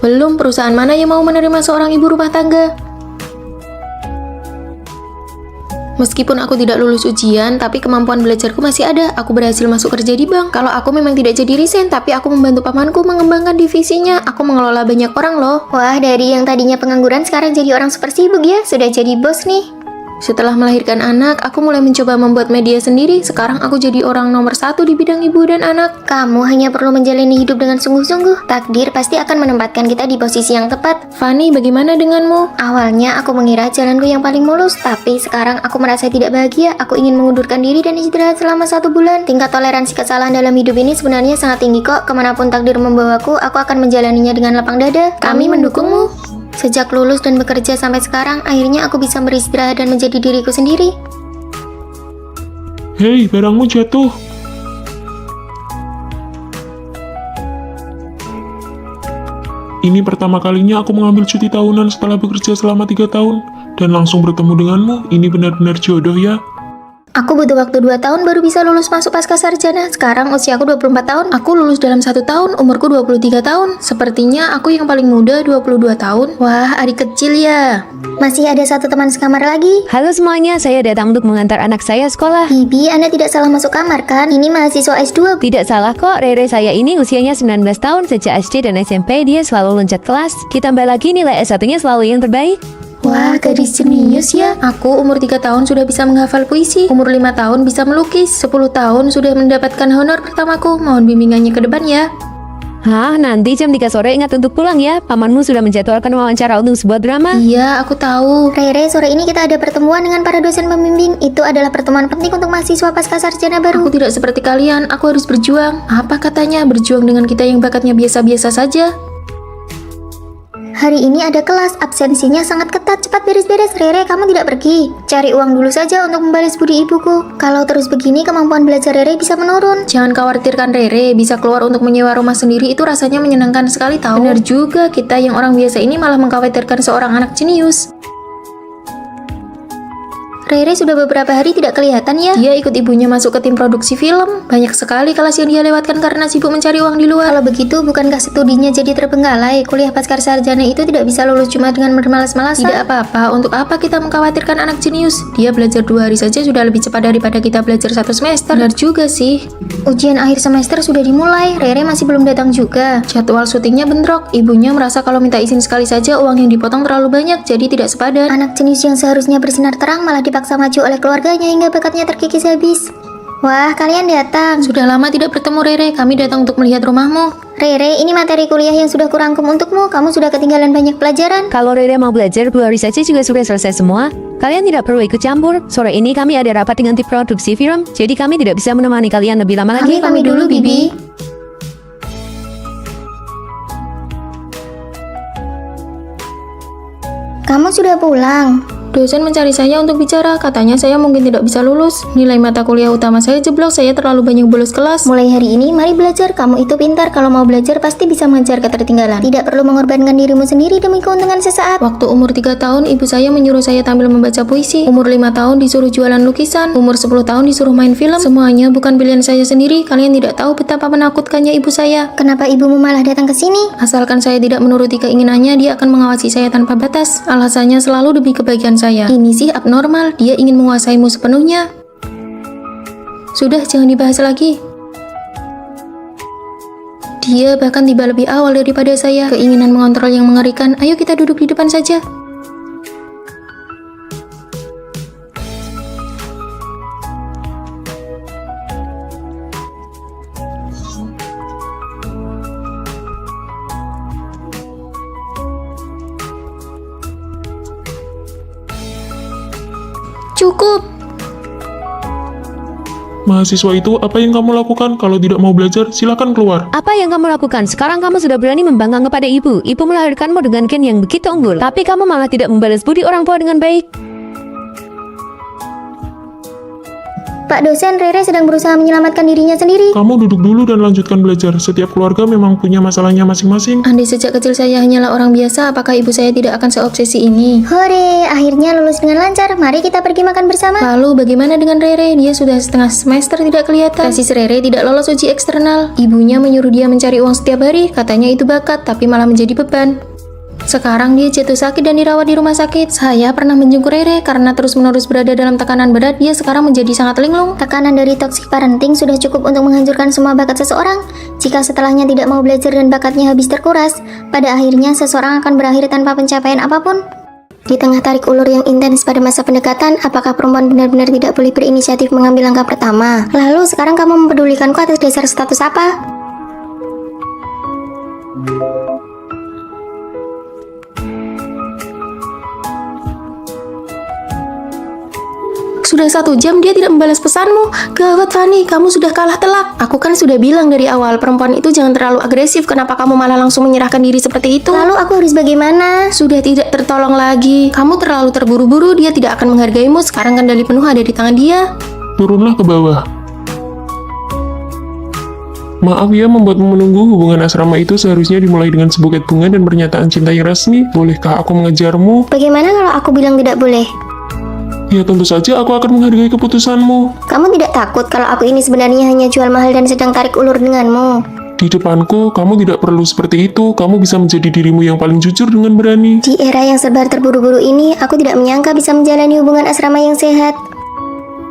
Belum, perusahaan mana yang mau menerima seorang ibu rumah tangga? Meskipun aku tidak lulus ujian, tapi kemampuan belajarku masih ada. Aku berhasil masuk kerja di bank. Kalau aku memang tidak jadi resign, tapi aku membantu pamanku mengembangkan divisinya. Aku mengelola banyak orang loh. Wah, dari yang tadinya pengangguran sekarang jadi orang super sibuk ya. Sudah jadi bos nih. Setelah melahirkan anak, aku mulai mencoba membuat media sendiri. Sekarang aku jadi orang nomor 1 di bidang ibu dan anak. Kamu hanya perlu menjalani hidup dengan sungguh-sungguh. Takdir pasti akan menempatkan kita di posisi yang tepat. Fanny, bagaimana denganmu? Awalnya aku mengira jalanku yang paling mulus, tapi sekarang aku merasa tidak bahagia. Aku ingin mengundurkan diri dan istirahat selama 1 bulan. Tingkat toleransi kesalahan dalam hidup ini sebenarnya sangat tinggi kok. Kemanapun takdir membawaku, aku akan menjalaninya dengan lapang dada. Kami mendukungmu. Sejak lulus dan bekerja sampai sekarang, akhirnya aku bisa beristirahat dan menjadi diriku sendiri. Hei, barangmu jatuh. Ini pertama kalinya aku mengambil cuti tahunan setelah bekerja selama 3 tahun. Dan langsung bertemu denganmu, ini benar-benar jodoh ya. Aku butuh waktu 2 tahun baru bisa lulus masuk pasca sarjana. Sekarang usiaku 24 tahun. Aku lulus dalam 1 tahun, umurku 23 tahun. Sepertinya aku yang paling muda, 22 tahun. Wah, adik kecil ya. Masih ada 1 teman sekamar lagi. Halo semuanya, saya datang untuk mengantar anak saya sekolah. Bibi, Anda tidak salah masuk kamar kan? Ini mahasiswa S2. Tidak salah kok, Rere saya ini usianya 19 tahun. Sejak SD dan SMP dia selalu loncat kelas. Ditambah lagi nilai S1-nya selalu yang terbaik. Wah, gadis jenius ya. Aku umur 3 tahun sudah bisa menghafal puisi. Umur 5 tahun bisa melukis. 10 tahun sudah mendapatkan honor pertamaku. Mohon bimbingannya ke depan ya. Hah, nanti jam 3 sore ingat untuk pulang ya. Pamanmu sudah menjadwalkan wawancara untuk sebuah drama. Iya, aku tahu. Rere, sore ini kita ada pertemuan dengan para dosen pembimbing. Itu adalah pertemuan penting untuk mahasiswa pasca sarjana baru. Aku tidak seperti kalian, aku harus berjuang. Apa katanya, berjuang dengan kita yang bakatnya biasa-biasa saja? Hari ini ada kelas, absensinya sangat ketat. Cepat beres-beres, Rere, kamu tidak pergi. Cari uang dulu saja untuk membalas budi ibuku. Kalau terus begini, kemampuan belajar Rere bisa menurun. Jangan khawatirkan Rere, bisa keluar untuk menyewa rumah sendiri itu rasanya menyenangkan sekali tahu. Benar juga, kita yang orang biasa ini malah mengkhawatirkan seorang anak jenius. Rere sudah beberapa hari tidak kelihatan ya. Dia ikut ibunya masuk ke tim produksi film. Banyak sekali kelas yang dia lewatkan karena sibuk mencari uang di luar. Kalau begitu, bukankah studinya jadi terbengkalai? Kuliah pasca sarjana itu tidak bisa lulus cuma dengan bermalas-malasan. Tidak apa-apa, untuk apa kita mengkhawatirkan anak jenius? Dia belajar 2 hari saja sudah lebih cepat daripada kita belajar 1 semester. Benar juga sih. Ujian akhir semester sudah dimulai, Rere masih belum datang juga. Jadwal syutingnya bentrok. Ibunya merasa kalau minta izin sekali saja uang yang dipotong terlalu banyak, jadi tidak sepadan. Anak jenius yang seharusnya bersinar terang malah dipaksa maju oleh keluarganya hingga bakatnya terkikis habis. Wah, kalian datang. Sudah lama tidak bertemu Rere, kami datang untuk melihat rumahmu. Rere, ini materi kuliah yang sudah kurangkum untukmu. Kamu sudah ketinggalan banyak pelajaran. Kalau Rere mau belajar 2 hari saja juga sudah selesai semua. Kalian tidak perlu ikut campur. Sore ini kami ada rapat dengan tim produksi film, jadi kami tidak bisa menemani kalian lebih lama lagi. Kami pamit dulu, Bibi. Kamu sudah pulang. Dosen mencari saya untuk bicara, katanya saya mungkin tidak bisa lulus. Nilai mata kuliah utama saya jeblok, saya terlalu banyak bolos kelas. Mulai hari ini, mari belajar. Kamu itu pintar. Kalau mau belajar, pasti bisa mengejar ketertinggalan. Tidak perlu mengorbankan dirimu sendiri demi keuntungan sesaat. Waktu umur 3 tahun, ibu saya menyuruh saya tampil membaca puisi. Umur 5 tahun disuruh jualan lukisan. Umur 10 tahun disuruh main film. Semuanya bukan pilihan saya sendiri. Kalian tidak tahu betapa menakutkannya ibu saya. Kenapa ibumu malah datang ke sini? Asalkan saya tidak menuruti keinginannya, dia akan mengawasi saya tanpa batas. Alasannya selalu demi kebaikan saya. Ini sih abnormal, dia ingin menguasaimu sepenuhnya. Sudah, jangan dibahas lagi. Dia bahkan tiba lebih awal daripada saya. Keinginan mengontrol yang mengerikan. Ayo kita duduk di depan saja. Cukup. mahasiswa itu apa yang kamu lakukan? Kalau tidak mau belajar, silakan keluar. Apa yang kamu lakukan? Sekarang kamu sudah berani membangkang kepada ibu. Ibu melahirkanmu dengan gen yang begitu unggul. Tapi kamu malah tidak membalas budi orang tua dengan baik. Pak dosen, Rere sedang berusaha menyelamatkan dirinya sendiri. Kamu duduk dulu dan lanjutkan belajar. Setiap keluarga memang punya masalahnya masing-masing. Andai sejak kecil saya hanyalah orang biasa, apakah ibu saya tidak akan seobsesi ini? Hore, akhirnya lulus dengan lancar. Mari kita pergi makan bersama. Lalu bagaimana dengan Rere? Dia sudah setengah semester tidak kelihatan. Kasis Rere tidak lolos uji eksternal. Ibunya menyuruh dia mencari uang setiap hari. Katanya itu bakat, tapi malah menjadi beban. Sekarang dia jatuh sakit dan dirawat di rumah sakit. Saya pernah menjenguk Rere karena terus-menerus berada dalam tekanan berat. Dia sekarang menjadi sangat linglung. Tekanan dari toxic parenting sudah cukup untuk menghancurkan semua bakat seseorang. Jika setelahnya tidak mau belajar dan bakatnya habis terkuras, pada akhirnya seseorang akan berakhir tanpa pencapaian apapun. Di tengah tarik ulur yang intens pada masa pendekatan, apakah perempuan benar-benar tidak boleh berinisiatif mengambil langkah pertama? Lalu sekarang kamu mempedulikanku atas dasar status apa? Sudah 1 jam dia tidak membalas pesanmu. Gawat Fanny, kamu sudah kalah telak. Aku kan sudah bilang dari awal, perempuan itu jangan terlalu agresif. Kenapa kamu malah langsung menyerahkan diri seperti itu? Lalu aku harus bagaimana? Sudah tidak tertolong lagi. Kamu terlalu terburu-buru, dia tidak akan menghargaimu. Sekarang kendali penuh ada di tangan dia. Turunlah ke bawah. Maaf ya membuatmu menunggu. Hubungan asrama itu seharusnya dimulai dengan sebuket bunga dan pernyataan cinta yang resmi. Bolehkah aku mengejarmu? Bagaimana kalau aku bilang tidak boleh? Ya tentu saja aku akan menghargai keputusanmu. Kamu tidak takut kalau aku ini sebenarnya hanya jual mahal dan sedang tarik ulur denganmu? Di depanku, kamu tidak perlu seperti itu. Kamu bisa menjadi dirimu yang paling jujur dengan berani. Di era yang serba terburu-buru ini, aku tidak menyangka bisa menjalani hubungan asrama yang sehat.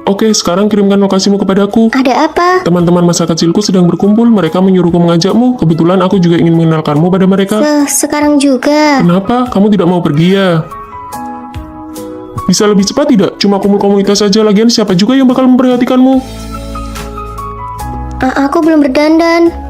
Oke, sekarang kirimkan lokasimu kepadaku. Ada apa? Teman-teman masa kecilku sedang berkumpul. Mereka menyuruhku mengajakmu. Kebetulan aku juga ingin mengenalkanmu pada mereka. Sekarang juga. Kenapa? Kamu tidak mau pergi ya? Bisa lebih cepat tidak? Cuma kumpul komunitas saja, lagian siapa juga yang bakal memperhatikanmu? Aku belum berdandan.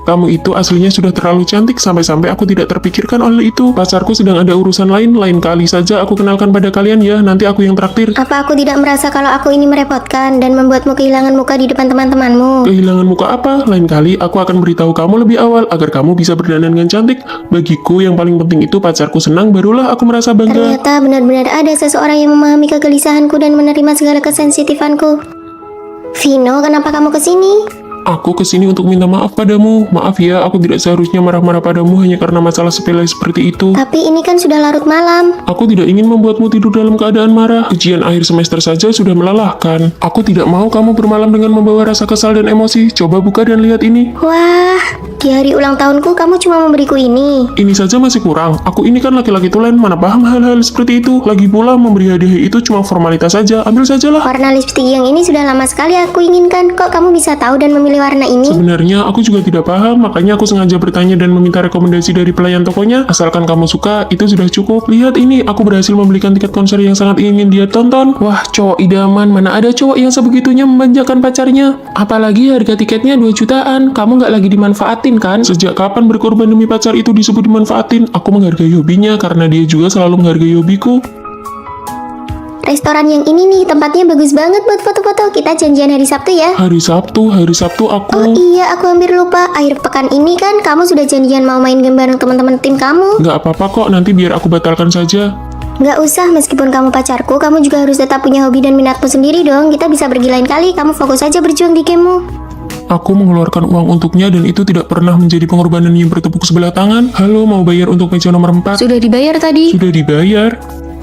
Kamu itu aslinya sudah terlalu cantik, sampai-sampai aku tidak terpikirkan oleh itu. Pacarku sedang ada urusan lain kali saja aku kenalkan pada kalian ya, nanti aku yang traktir. Apa aku tidak merasa kalau aku ini merepotkan dan membuatmu kehilangan muka di depan teman-temanmu? Kehilangan muka apa? Lain kali aku akan beritahu kamu lebih awal, agar kamu bisa berdandan dengan cantik. Bagiku yang paling penting itu pacarku senang, barulah aku merasa bangga. Ternyata benar-benar ada seseorang yang memahami kegelisahanku dan menerima segala kesensitifanku. Vino, kenapa kamu kesini? Aku kesini untuk minta maaf padamu. Maaf ya, aku tidak seharusnya marah-marah padamu hanya karena masalah sepele seperti itu. Tapi ini kan sudah larut malam. Aku tidak ingin membuatmu tidur dalam keadaan marah. Ujian akhir semester saja sudah melelahkan. Aku tidak mau kamu bermalam dengan membawa rasa kesal dan emosi. Coba buka dan lihat ini. Wah, di hari ulang tahunku kamu cuma memberiku ini. Ini saja masih kurang. Aku ini kan laki-laki tulen, mana paham hal-hal seperti itu. Lagi pula memberi hadiah itu cuma formalitas saja. Ambil sajalah. Warna lipstik yang ini sudah lama sekali aku inginkan. Kok kamu bisa tahu dan memilih warna ini? Sebenarnya aku juga tidak paham, makanya aku sengaja bertanya dan meminta rekomendasi dari pelayan tokonya. Asalkan kamu suka, itu sudah cukup. Lihat ini, aku berhasil membelikan tiket konser yang sangat ingin dia tonton. Wah, cowok idaman. Mana ada cowok yang sebegitunya memanjakan pacarnya? Apalagi harga tiketnya 2 jutaan. Kamu nggak lagi dimanfaatin kan? Sejak kapan berkorban demi pacar itu disebut dimanfaatin? Aku menghargai hobinya karena dia juga selalu menghargai hobiku. Restoran yang ini nih, tempatnya bagus banget buat foto-foto. Kita janjian hari Sabtu ya. Hari Sabtu aku... Oh iya, aku hampir lupa. Akhir pekan ini kan kamu sudah janjian mau main game bareng teman-teman tim kamu. Nggak apa-apa kok, nanti biar aku batalkan saja. Nggak usah, meskipun kamu pacarku, kamu juga harus tetap punya hobi dan minatmu sendiri dong. Kita bisa pergi lain kali, kamu fokus aja berjuang di gamemu. Aku mengeluarkan uang untuknya dan itu tidak pernah menjadi pengorbanan yang bertepuk sebelah tangan. Halo, mau bayar untuk meja nomor 4? Sudah dibayar tadi. Sudah dibayar.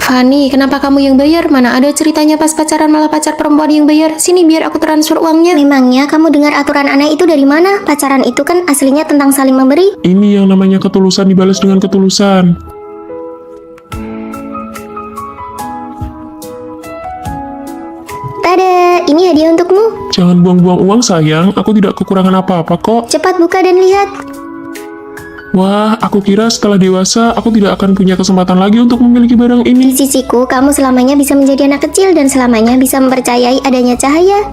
Fanny, kenapa kamu yang bayar? Mana ada ceritanya pas pacaran malah pacar perempuan yang bayar? Sini biar aku transfer uangnya. Memangnya kamu dengar aturan aneh itu dari mana? Pacaran itu kan aslinya tentang saling memberi. Ini yang namanya ketulusan dibalas dengan ketulusan. Tada, ini hadiah untukmu. Jangan buang-buang uang sayang, aku tidak kekurangan apa-apa kok. Cepat buka dan lihat. Wah, aku kira setelah dewasa aku tidak akan punya kesempatan lagi untuk memiliki barang Di ini. sisiku, kamu selamanya bisa menjadi anak kecil dan selamanya bisa mempercayai adanya cahaya.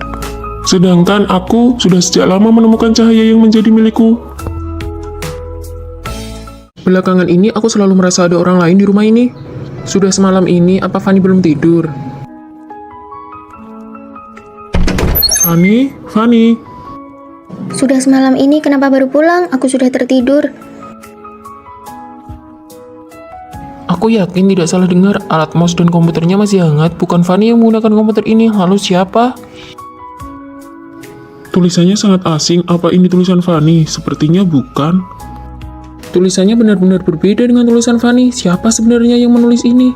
Sedangkan aku sudah sejak lama menemukan cahaya yang menjadi milikku. Belakangan ini aku selalu merasa ada orang lain di rumah ini. Sudah semalam ini, apa Fanny belum tidur? Fanny, Fanny. Sudah semalam ini kenapa baru pulang? Aku sudah tertidur. Aku yakin tidak salah dengar, alat mouse dan komputernya masih hangat. Bukan Fanny yang menggunakan komputer ini. Lalu siapa? Tulisannya sangat asing. Apa ini tulisan Fanny? Sepertinya bukan. Tulisannya benar-benar berbeda dengan tulisan Fanny. Siapa sebenarnya yang menulis ini?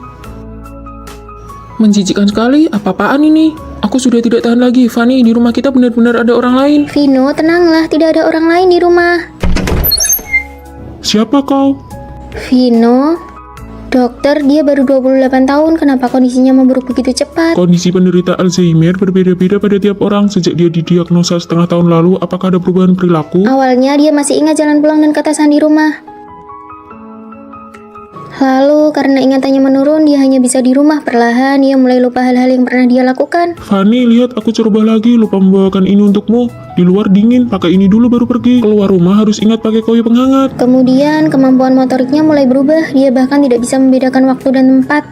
Menjijikkan sekali. Apa-apaan ini? Aku sudah tidak tahan lagi. Fanny, di rumah kita benar-benar ada orang lain. Vino, tenanglah, tidak ada orang lain di rumah. Siapa kau? Vino, dokter, dia baru 28 tahun, kenapa kondisinya memburuk begitu cepat? Kondisi penderita Alzheimer berbeda-beda pada tiap orang. Sejak dia didiagnosa setengah tahun lalu, apakah ada perubahan perilaku? Awalnya dia masih ingat jalan pulang dan ketasan di rumah. Lalu karena ingatannya menurun, dia hanya bisa di rumah. Perlahan dia mulai lupa hal-hal yang pernah dia lakukan. Fanny, lihat aku coba lagi. Lupa membawakan ini untukmu. Di luar dingin, pakai ini dulu baru pergi. Keluar rumah harus ingat pakai koyo penghangat. Kemudian kemampuan motoriknya mulai berubah. Dia bahkan tidak bisa membedakan waktu dan tempat.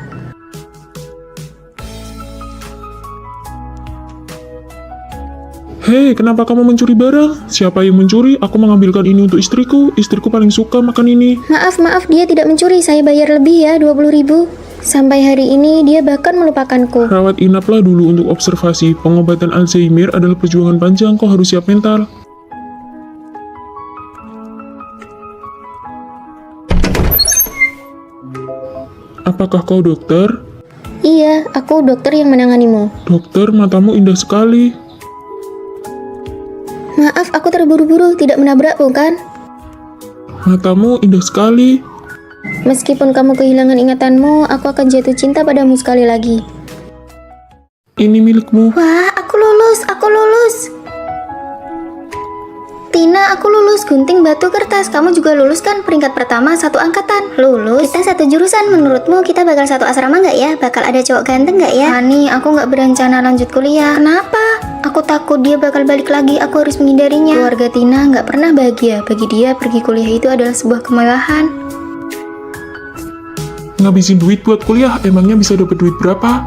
Hei, kenapa kamu mencuri barang? Siapa yang mencuri? Aku mengambilkan ini untuk istriku. Istriku paling suka makan ini. Maaf, dia tidak mencuri. Saya bayar lebih ya, 20.000. Sampai hari ini dia bahkan melupakanku. Rawat inaplah dulu untuk observasi. Pengobatan Alzheimer adalah perjuangan panjang. Kau harus siap mental. Apakah kau dokter? Iya, aku dokter yang menanganimu. Dokter, matamu indah sekali. Maaf, aku terburu-buru, tidak menabrak bukan? Matamu indah sekali. Meskipun kamu kehilangan ingatanmu, aku akan jatuh cinta padamu sekali lagi. Ini milikmu. Wah, aku lulus. Tina, aku lulus gunting batu kertas. Kamu juga lulus kan? Peringkat pertama satu angkatan. Lulus? Kita satu jurusan. Menurutmu kita bakal satu asrama nggak ya? Bakal ada cowok ganteng nggak ya? Hani, aku nggak berencana lanjut kuliah. Kenapa? Aku takut dia bakal balik lagi. Aku harus menghindarinya. Keluarga Tina nggak pernah bahagia. Bagi dia, pergi kuliah itu adalah sebuah kemewahan. Ngabisin duit buat kuliah, emangnya bisa dapat duit berapa?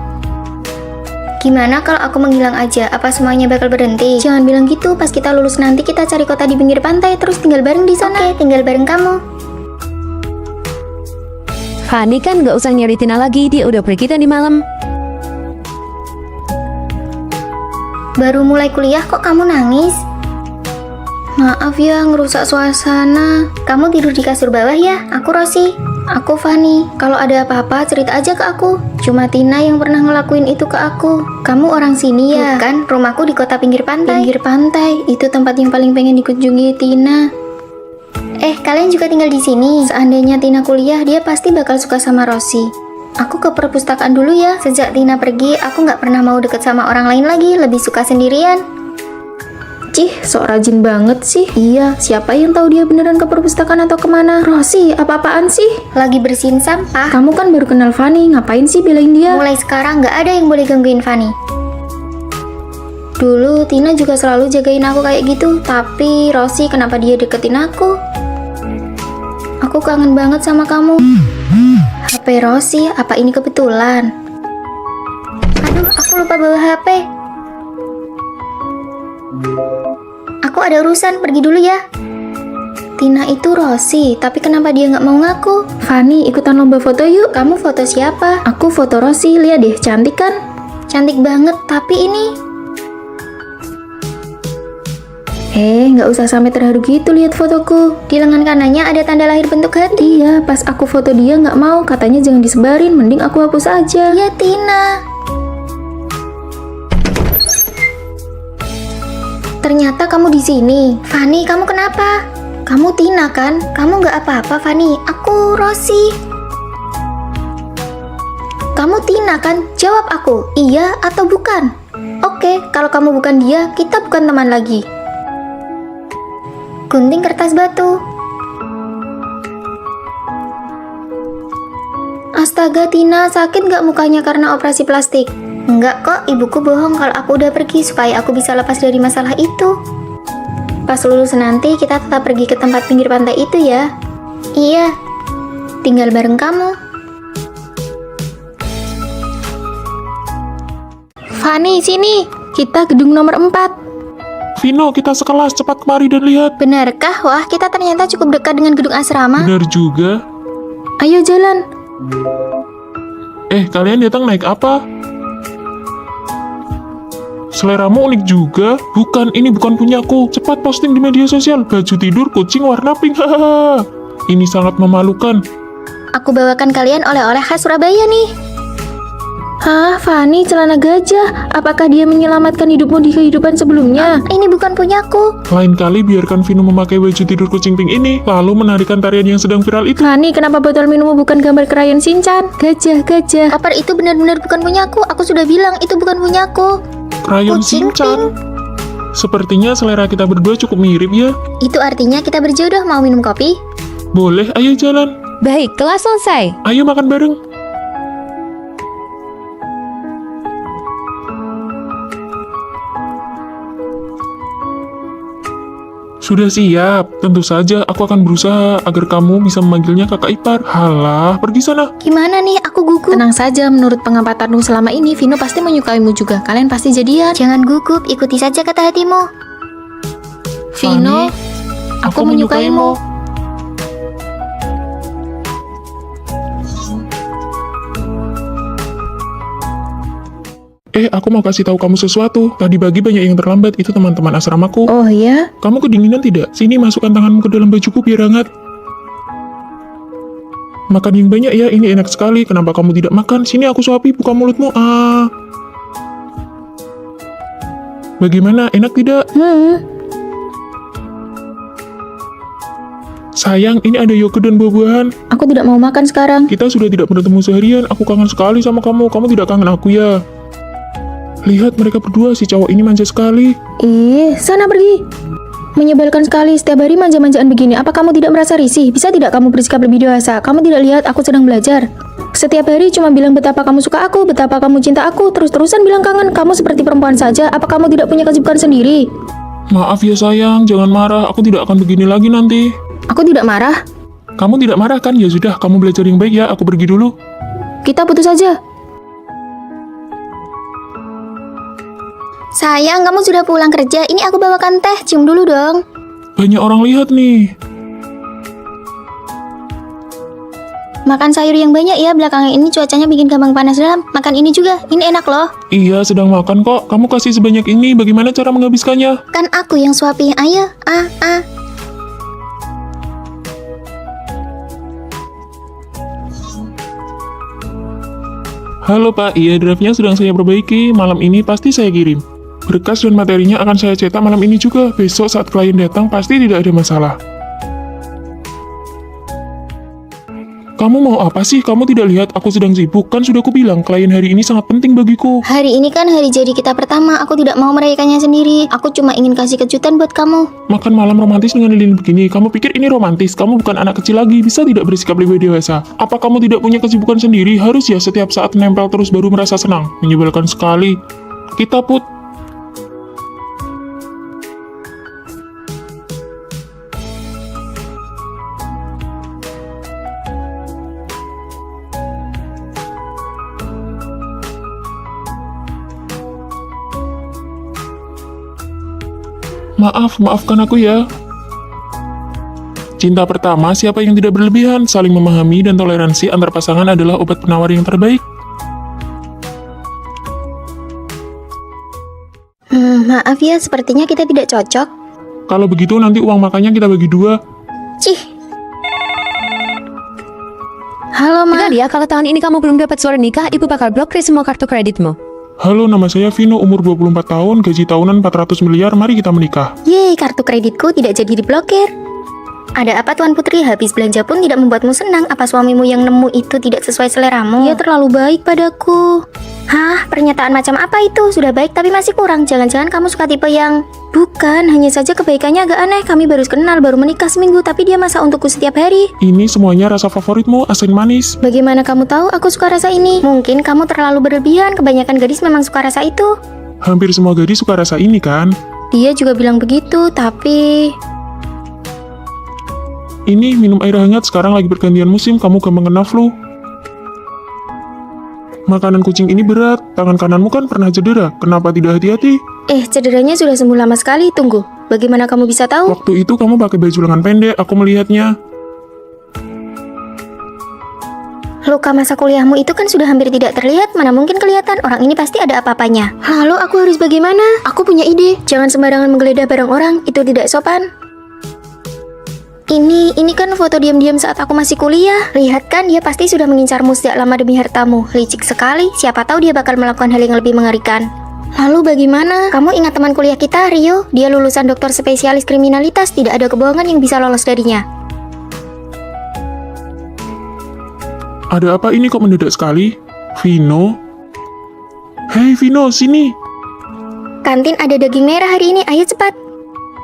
Gimana kalau aku menghilang aja? Apa semuanya bakal berhenti? Jangan bilang gitu. Pas kita lulus nanti kita cari kota di pinggir pantai terus tinggal bareng di sana. Oke, tinggal bareng kamu. Fanny kan gak usah nyari Tina lagi, dia udah pergi tadi malam. Baru mulai kuliah kok kamu nangis? Maaf ya, ngerusak suasana. Kamu tidur di kasur bawah ya? Aku Rosi. Aku Fanny. Kalau ada apa-apa cerita aja ke aku. Cuma Tina yang pernah ngelakuin itu ke aku. Kamu orang sini ya? Bukan, rumahku di kota pinggir pantai. Pinggir pantai, itu tempat yang paling pengen dikunjungi Tina. Kalian juga tinggal di sini. Seandainya Tina kuliah, dia pasti bakal suka sama Rosi. Aku ke perpustakaan dulu ya. Sejak Tina pergi, aku nggak pernah mau deket sama orang lain lagi. Lebih suka sendirian. Cih, sok rajin banget sih. Iya, siapa yang tahu dia beneran ke perpustakaan atau kemana? Rosi, apa-apaan sih? Lagi bersihin sampah. Kamu kan baru kenal Fanny, ngapain sih belain dia? Mulai sekarang nggak ada yang boleh gangguin Fanny. Dulu Tina juga selalu jagain aku kayak gitu. Tapi Rosi, kenapa dia deketin aku? Aku kangen banget sama kamu. HP Rosi, apa ini kebetulan? Aduh, aku lupa bawa HP. Aku ada urusan, pergi dulu ya. Tina itu Rosi, tapi kenapa dia nggak mau ngaku? Fanny, ikutan lomba foto yuk. Kamu foto siapa? Aku foto Rosi, lihat deh, cantik kan? Cantik banget, tapi ini... Nggak usah sampai terharu gitu lihat fotoku. Di lengan kanannya ada tanda lahir bentuk hati. Iya, pas aku foto dia nggak mau, katanya jangan disebarin, mending aku hapus aja. Iya, Tina. Ternyata kamu di sini. Fanny, kamu kenapa? Kamu Tina kan? Kamu nggak apa-apa, Fanny. Aku Rosi. Kamu Tina kan? Jawab aku, iya atau bukan? Oke, kalau kamu bukan dia, kita bukan teman lagi. Gunting kertas batu. Astaga, Tina, sakit nggak mukanya karena operasi plastik? Enggak kok, ibuku bohong kalau aku udah pergi supaya aku bisa lepas dari masalah itu. Pas lulus nanti kita tetap pergi ke tempat pinggir pantai itu ya. Iya, tinggal bareng kamu. Fanny, sini. Kita gedung nomor 4. Vino, kita sekelas, cepat kemari dan lihat. Benarkah? Wah, kita ternyata cukup dekat dengan gedung asrama. Benar juga. Ayo jalan. Kalian datang naik apa? Seleramu unik juga. Bukan, ini bukan punyaku. Cepat posting di media sosial. Baju tidur kucing warna pink. Hahaha. Ini sangat memalukan. Aku bawakan kalian oleh-oleh khas Surabaya nih. Hah, Fanny, celana gajah. Apakah dia menyelamatkan hidupmu di kehidupan sebelumnya? Ini bukan punyaku. Lain kali biarkan Vino memakai baju tidur kucing pink ini, lalu menarikan tarian yang sedang viral itu. Fanny, kenapa botol minummu bukan gambar krayon Shinchan? Gajah, gajah. Koper itu benar-benar bukan punyaku. Aku sudah bilang itu bukan punyaku. Krayon Kucing Shinchan. Sepertinya selera kita berdua cukup mirip ya. Itu artinya kita berjodoh. Mau minum kopi? Boleh, ayo jalan. Baik, kelas selesai. Ayo makan bareng. Sudah siap. Tentu saja aku akan berusaha agar kamu bisa memanggilnya kakak ipar. Halah, pergi sana. Gimana nih? Aku gugup. Tenang saja, menurut pengampatanmu selama ini, Vino pasti menyukaimu juga. Kalian pasti jadian. Jangan gugup, ikuti saja kata hatimu. Vino, aku menyukaimu. Aku mau kasih tahu kamu sesuatu. Tadi pagi banyak yang terlambat, itu teman-teman asramaku. Oh ya? Kamu kedinginan tidak? Sini masukkan tanganmu ke dalam bajuku biar hangat. Makan yang banyak ya, ini enak sekali. Kenapa kamu tidak makan? Sini aku suapi, buka mulutmu. Bagaimana, enak tidak? Sayang, ini ada yogurt dan buah-buahan. Aku tidak mau makan sekarang. Kita sudah tidak bertemu seharian, aku kangen sekali sama kamu. Kamu tidak kangen aku ya? Lihat mereka berdua, si cowok ini manja sekali. Sana pergi. Menyebalkan sekali, setiap hari manja-manjaan begini. Apa kamu tidak merasa risih? Bisa tidak kamu bersikap lebih dewasa? Kamu tidak lihat aku sedang belajar? Setiap hari cuma bilang betapa kamu suka aku, betapa kamu cinta aku, terus-terusan bilang kangen. Kamu seperti perempuan saja. Apa kamu tidak punya kesibukan sendiri? Maaf ya sayang, jangan marah. Aku tidak akan begini lagi nanti. Aku tidak marah. Kamu tidak marah kan? Ya sudah, kamu belajar yang baik ya. Aku pergi dulu. Kita putus saja. Sayang, kamu sudah pulang kerja. Ini aku bawakan teh. Cium dulu dong. Banyak orang lihat nih. Makan sayur yang banyak ya. Belakangan ini cuacanya bikin gampang panas dalam. Makan ini juga. Ini enak loh. Iya, sedang makan kok. Kamu kasih sebanyak ini. Bagaimana cara menghabiskannya? Kan aku yang suapi. Ayo. Halo Pak, iya draftnya sedang saya perbaiki. Malam ini pasti saya kirim. Berkas dan materinya akan saya cetak malam ini juga. Besok saat klien datang pasti tidak ada masalah. Kamu mau apa sih? Kamu tidak lihat aku sedang sibuk? Kan sudah kubilang, klien hari ini sangat penting bagiku. Hari ini kan hari jadi kita pertama. Aku tidak mau merayakannya sendiri. Aku cuma ingin kasih kejutan buat kamu. Makan malam romantis dengan lilin begini. Kamu pikir ini romantis? Kamu bukan anak kecil lagi. Bisa tidak bersikap lebih dewasa? Apa kamu tidak punya kesibukan sendiri? Harus ya setiap saat nempel terus baru merasa senang. Menyebalkan sekali. Kita put. Maafkan aku ya. Cinta pertama, siapa yang tidak berlebihan, saling memahami dan toleransi antar pasangan adalah obat penawar yang terbaik. Maaf ya, sepertinya kita tidak cocok. Kalau begitu nanti uang makannya kita bagi dua. Cih. Halo, Ma. Dengar ya, kalau tahun ini kamu belum dapat surat nikah, ibu bakal blokir semua kartu kreditmu. Halo, nama saya Vino, umur 24 tahun, gaji tahunan 400 miliar, mari kita menikah. Yeay, kartu kreditku tidak jadi diblokir. Ada apa Tuan Putri? Habis belanja pun tidak membuatmu senang. Apa suamimu yang nemu itu tidak sesuai seleramu? Dia terlalu baik padaku. Hah? Pernyataan macam apa itu? Sudah baik tapi masih kurang. Jangan-jangan kamu suka tipe yang... Bukan, hanya saja kebaikannya agak aneh. Kami baru kenal, baru menikah seminggu, tapi dia masak untukku setiap hari. Ini semuanya rasa favoritmu, asin manis. Bagaimana kamu tahu aku suka rasa ini? Mungkin kamu terlalu berlebihan. Kebanyakan gadis memang suka rasa itu. Hampir semua gadis suka rasa ini kan? Dia juga bilang begitu, tapi... Ini minum air hangat, sekarang lagi pergantian musim, kamu gampang kena flu. Makanan kucing ini berat, tangan kananmu kan pernah cedera, kenapa tidak hati-hati? Cederanya sudah sembuh lama sekali, tunggu. Bagaimana kamu bisa tahu? Waktu itu kamu pakai baju lengan pendek, aku melihatnya. Luka masa kuliahmu itu kan sudah hampir tidak terlihat, mana mungkin kelihatan, orang ini pasti ada apa-apanya. Lalu aku harus bagaimana? Aku punya ide. Jangan sembarangan menggeledah barang orang, itu tidak sopan. Ini kan foto diam-diam saat aku masih kuliah. Lihat kan, dia pasti sudah mengincarmu sejak lama demi hartamu. Licik sekali, siapa tahu dia bakal melakukan hal yang lebih mengerikan. Lalu bagaimana? Kamu ingat teman kuliah kita, Rio? Dia lulusan doktor spesialis kriminalitas, tidak ada kebohongan yang bisa lolos darinya. Ada apa ini kok mendadak sekali? Vino? Hei Vino, sini! Kantin ada daging merah hari ini, ayo cepat.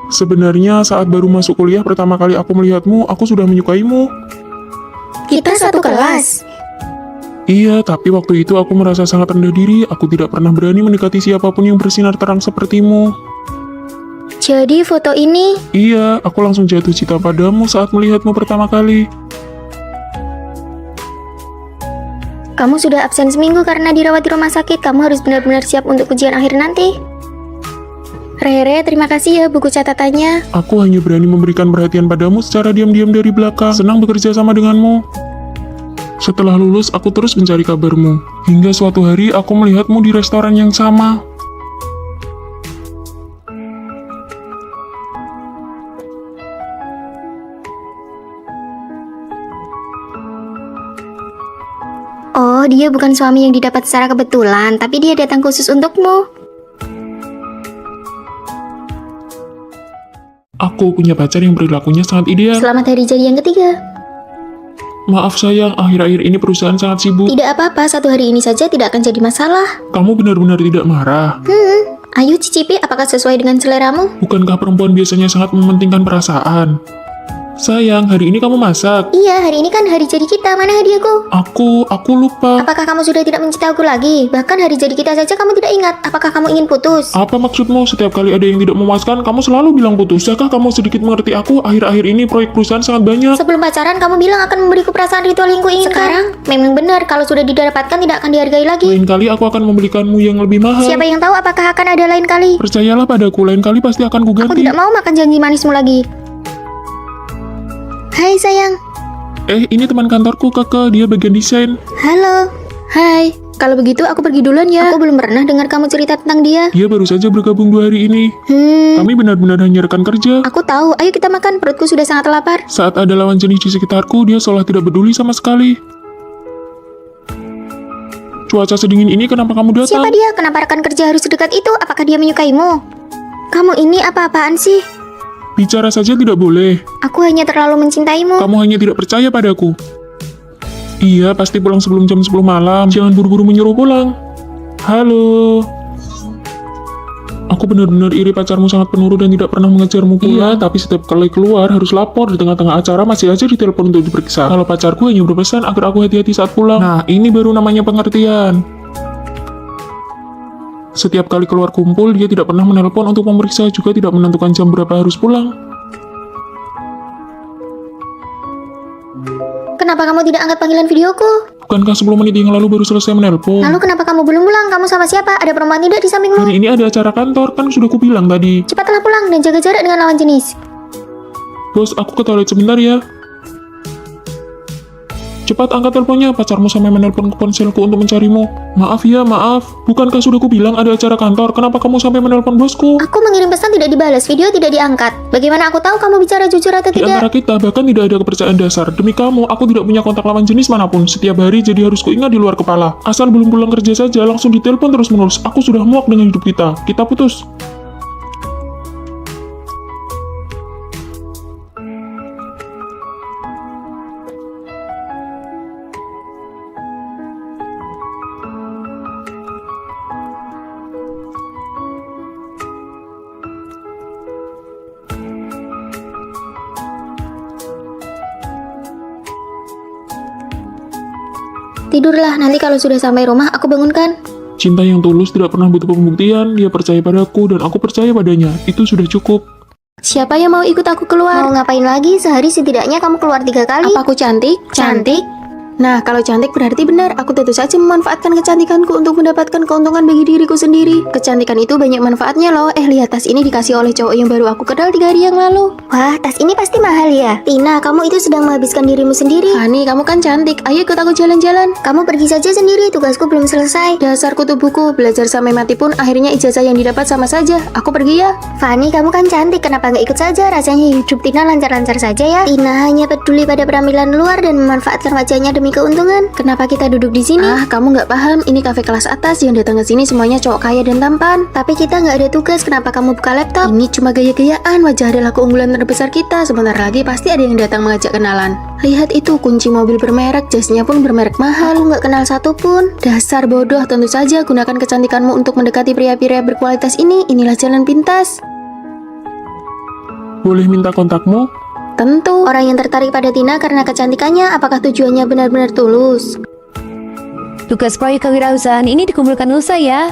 Sebenarnya saat baru masuk kuliah pertama kali aku melihatmu, aku sudah menyukaimu. Kita satu kelas. Iya, tapi waktu itu aku merasa sangat rendah diri, aku tidak pernah berani mendekati siapapun yang bersinar terang sepertimu. Jadi foto ini... Iya, aku langsung jatuh cinta padamu saat melihatmu pertama kali. Kamu sudah absen seminggu karena dirawat di rumah sakit. Kamu harus benar-benar siap untuk ujian akhir nanti. Rere, terima kasih ya buku catatannya. Aku hanya berani memberikan perhatian padamu secara diam-diam dari belakang. Senang bekerja sama denganmu. Setelah lulus, aku terus mencari kabarmu. Hingga suatu hari aku melihatmu di restoran yang sama. Oh, dia bukan suami yang didapat secara kebetulan, tapi dia datang khusus untukmu. Aku punya pacar yang perilakunya sangat ideal. Selamat hari jadi yang ketiga. Maaf sayang, akhir-akhir ini perusahaan sangat sibuk. Tidak apa-apa, satu hari ini saja tidak akan jadi masalah. Kamu benar-benar tidak marah. Ayo cicipi, apakah sesuai dengan seleramu? Bukankah perempuan biasanya sangat mementingkan perasaan? Sayang, hari ini kamu masak. Iya, hari ini kan hari jadi kita. Mana hadiahku? Aku lupa. Apakah kamu sudah tidak mencintai aku lagi? Bahkan hari jadi kita saja kamu tidak ingat. Apakah kamu ingin putus? Apa maksudmu? Setiap kali ada yang tidak memuaskan, kamu selalu bilang putus. Bisakah kamu sedikit mengerti aku? Akhir-akhir ini proyek perusahaan sangat banyak. Sebelum pacaran, kamu bilang akan memberiku perasaan ritual yang kuinginkan. Sekarang, memang benar. Kalau sudah didapatkan, tidak akan dihargai lagi. Lain kali aku akan membelikanmu yang lebih mahal. Siapa yang tahu apakah akan ada lain kali? Percayalah padaku, lain kali pasti akan Aku kuganti. tidak mau makan janji manismu lagi. Hai sayang. Ini teman kantorku, Kakak. Dia bagian desain. Halo. Hai, kalau begitu aku pergi duluan ya. Aku belum pernah dengar kamu cerita tentang dia. Dia baru saja bergabung 2 hari ini. Kami benar-benar hanya rekan kerja. Aku tahu. Ayo kita makan. Perutku sudah sangat lapar. Saat ada lawan jenis di sekitarku, dia seolah tidak peduli sama sekali. Cuaca sedingin ini kenapa kamu datang? Siapa dia? Kenapa rekan kerja harus sedekat itu? Apakah dia menyukaimu? Kamu ini apa-apaan sih? Bicara saja tidak boleh. Aku hanya terlalu mencintaimu. Kamu hanya tidak percaya padaku. Iya, pasti pulang sebelum jam 10 malam. Jangan buru-buru menyuruh pulang. Halo. Aku benar-benar iri pacarmu sangat penurut dan tidak pernah mengejarmu pulang. Iya, tapi setiap kali keluar harus lapor. Di tengah-tengah acara masih aja ditelepon untuk diperiksa. Kalau pacarku hanya berpesan agar aku hati-hati saat pulang. Nah, ini baru namanya pengertian. Setiap kali keluar kumpul, dia tidak pernah menelpon untuk memeriksa, juga tidak menentukan jam berapa harus pulang. Kenapa kamu tidak angkat panggilan videoku? Bukankah 10 menit yang lalu baru selesai menelpon? Lalu kenapa kamu belum pulang? Kamu sama siapa? Ada perempuan tidak di sampingmu? Hari ini ada acara kantor, kan sudah kubilang tadi. Cepatlah pulang dan jaga jarak dengan lawan jenis. Bos, aku ke toilet sebentar ya. Cepat angkat teleponnya, pacarmu sampai menelpon ke ponselku untuk mencarimu. Maaf ya, maaf. Bukankah sudah kubilang ada acara kantor? Kenapa kamu sampai menelpon bosku? Aku mengirim pesan tidak dibalas, video tidak diangkat. Bagaimana aku tahu kamu bicara jujur atau Di antara tidak? kita bahkan tidak ada kepercayaan dasar. Demi kamu, aku tidak punya kontak lawan jenis manapun. Setiap hari jadi harus kuingat di luar kepala. Asal belum pulang kerja saja, langsung ditelepon terus-menerus. Aku sudah muak dengan hidup kita. Kita putus. Tidurlah, nanti kalau sudah sampai rumah aku bangunkan. Cinta yang tulus tidak pernah butuh pembuktian. Dia percaya padaku dan aku percaya padanya. Itu sudah cukup. Siapa yang mau ikut aku keluar? Mau ngapain lagi? Sehari setidaknya kamu keluar 3 kali. Apa aku cantik? Cantik? Nah, kalau cantik berarti benar. Aku tentu saja memanfaatkan kecantikanku untuk mendapatkan keuntungan bagi diriku sendiri. Kecantikan itu banyak manfaatnya loh. Lihat tas ini dikasih oleh cowok yang baru aku kenal 3 hari yang lalu. Wah, tas ini pasti mahal ya. Tina, kamu itu sedang menghabiskan dirimu sendiri. Fani, kamu kan cantik. Ayo ikut aku jalan-jalan. Kamu pergi saja sendiri, tugasku belum selesai. Dasar kutu buku, belajar sampai mati pun akhirnya ijazah yang didapat sama saja. Aku pergi ya. Fani, kamu kan cantik, kenapa nggak ikut saja? Rasanya hidup Tina lancar-lancar saja ya. Tina hanya peduli pada penampilan luar dan memanfaatkan wajahnya demi keuntungan. Kenapa kita duduk di sini? Kamu nggak paham. Ini kafe kelas atas, yang datang ke sini semuanya cowok kaya dan tampan. Tapi kita nggak ada tugas, kenapa kamu buka laptop? Ini cuma gaya-gayaan. Wajah adalah keunggulan terbesar kita. Sebentar lagi pasti ada yang datang mengajak kenalan. Lihat itu, kunci mobil bermerek, jasnya pun bermerek mahal. Aku nggak kenal satupun. Dasar bodoh, tentu saja gunakan kecantikanmu untuk mendekati pria-pria berkualitas ini. Inilah jalan pintas. Boleh minta kontakmu? Tentu. Orang yang tertarik pada Tina karena kecantikannya, apakah tujuannya benar-benar tulus? Tugas proyek kewirausahaan ini dikumpulkan Nusa ya.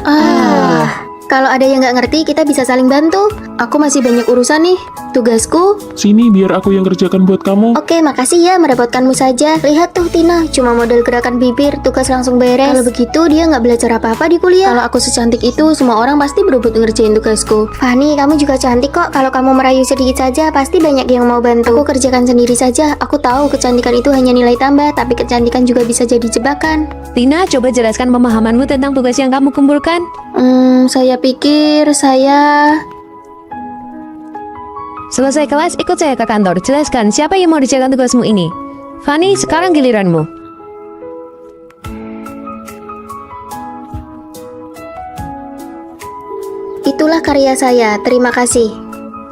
Kalau ada yang nggak ngerti, kita bisa saling bantu. Aku masih banyak urusan nih. Tugasku, Sini biar aku yang kerjakan buat kamu. Oke, makasih ya, merepotkanmu saja. Lihat tuh Tina, cuma model gerakan bibir, tugas langsung beres. Kalau begitu, dia nggak belajar apa-apa di kuliah. kalau aku secantik itu, semua orang pasti berebut ngerjain tugasku. Fani, kamu juga cantik kok. Kalau kamu merayu sedikit saja, pasti banyak yang mau bantu. Aku kerjakan sendiri saja. Aku tahu kecantikan itu hanya nilai tambah, tapi kecantikan juga bisa jadi jebakan. Tina, coba jelaskan pemahamanmu tentang tugas yang kamu kumpulkan. Saya pikir saya... Selesai kelas, ikut saya ke kantor. Jelaskan siapa yang mau dijalankan tugasmu ini. Fani, sekarang giliranmu. Itulah karya saya, terima kasih.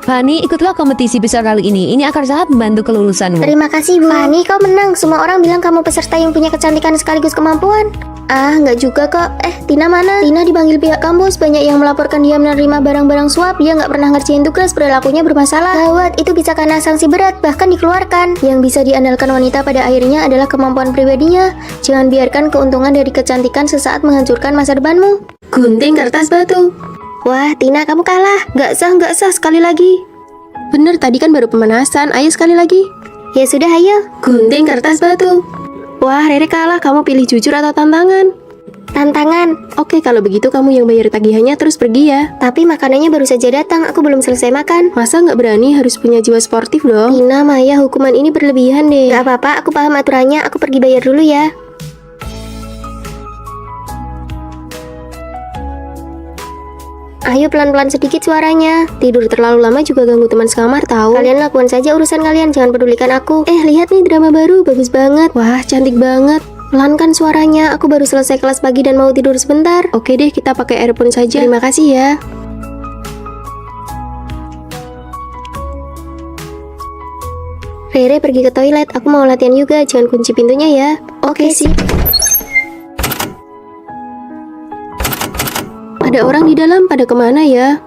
Fani, ikutlah kompetisi besar kali ini. Ini akan sangat membantu kelulusanmu. Terima kasih, Bu. Fani, kau menang. Semua orang bilang kamu peserta yang punya kecantikan sekaligus kemampuan. Nggak juga kok. Tina mana? Tina dipanggil pihak kampus. Banyak yang melaporkan dia menerima barang-barang suap. Dia nggak pernah ngerjain tugas, perilakunya bermasalah. Gawat, itu bisa kena sanksi berat, bahkan dikeluarkan. Yang bisa diandalkan wanita pada akhirnya adalah kemampuan pribadinya. Jangan biarkan keuntungan dari kecantikan sesaat menghancurkan masa depanmu. Gunting kertas batu. Wah, Tina, kamu kalah. Nggak sah, sekali lagi. Bener, tadi kan baru pemanasan. Ayo sekali lagi. Ya sudah, ayo. Gunting kertas batu. Wah, Rere kalah. Kamu pilih jujur atau tantangan? Tantangan. Oke, kalau begitu kamu yang bayar tagihannya terus pergi ya. Tapi makanannya baru saja datang, aku belum selesai makan. Masa nggak berani, harus punya jiwa sportif dong. Tina, Maya, hukuman ini berlebihan deh. Gak apa-apa, aku paham aturannya. Aku pergi bayar dulu ya. Ayo pelan-pelan sedikit suaranya. Tidur terlalu lama juga ganggu teman sekamar tahu. Kalian lakukan saja urusan kalian, jangan pedulikan aku. Lihat nih drama baru, bagus banget. Wah, cantik banget. Pelankan suaranya, aku baru selesai kelas pagi dan mau tidur sebentar. Oke deh, kita pakai earphone saja. Terima kasih ya. Rere pergi ke toilet, aku mau latihan juga. Jangan kunci pintunya ya. Oke sih. Ada orang di dalam, pada kemana ya?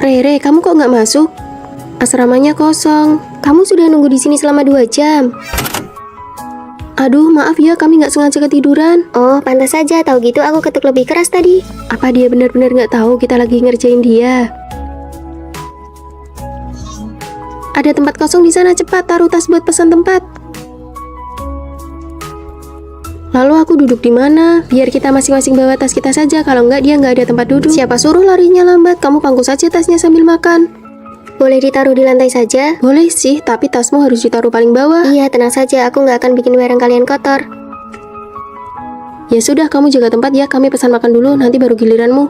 Rere, kamu kok nggak masuk? Asramanya kosong. Kamu sudah nunggu di sini selama 2 jam. Aduh, maaf ya, kami nggak sengaja ketiduran. Oh, pantas saja. Tahu gitu aku ketuk lebih keras tadi. Apa dia benar-benar nggak tahu kita lagi ngerjain dia? Ada tempat kosong di sana, cepat taruh tas buat pesan tempat. Lalu aku duduk di mana? Biar kita masing-masing bawa tas kita saja. Kalau nggak, dia nggak ada tempat duduk. Siapa suruh larinya lambat? Kamu pangku saja tasnya sambil makan. Boleh ditaruh di lantai saja? Boleh sih, tapi tasmu harus ditaruh paling bawah. Iya, tenang saja. Aku nggak akan bikin barang kalian kotor. Ya sudah, kamu jaga tempat ya. Kami pesan makan dulu, nanti baru giliranmu.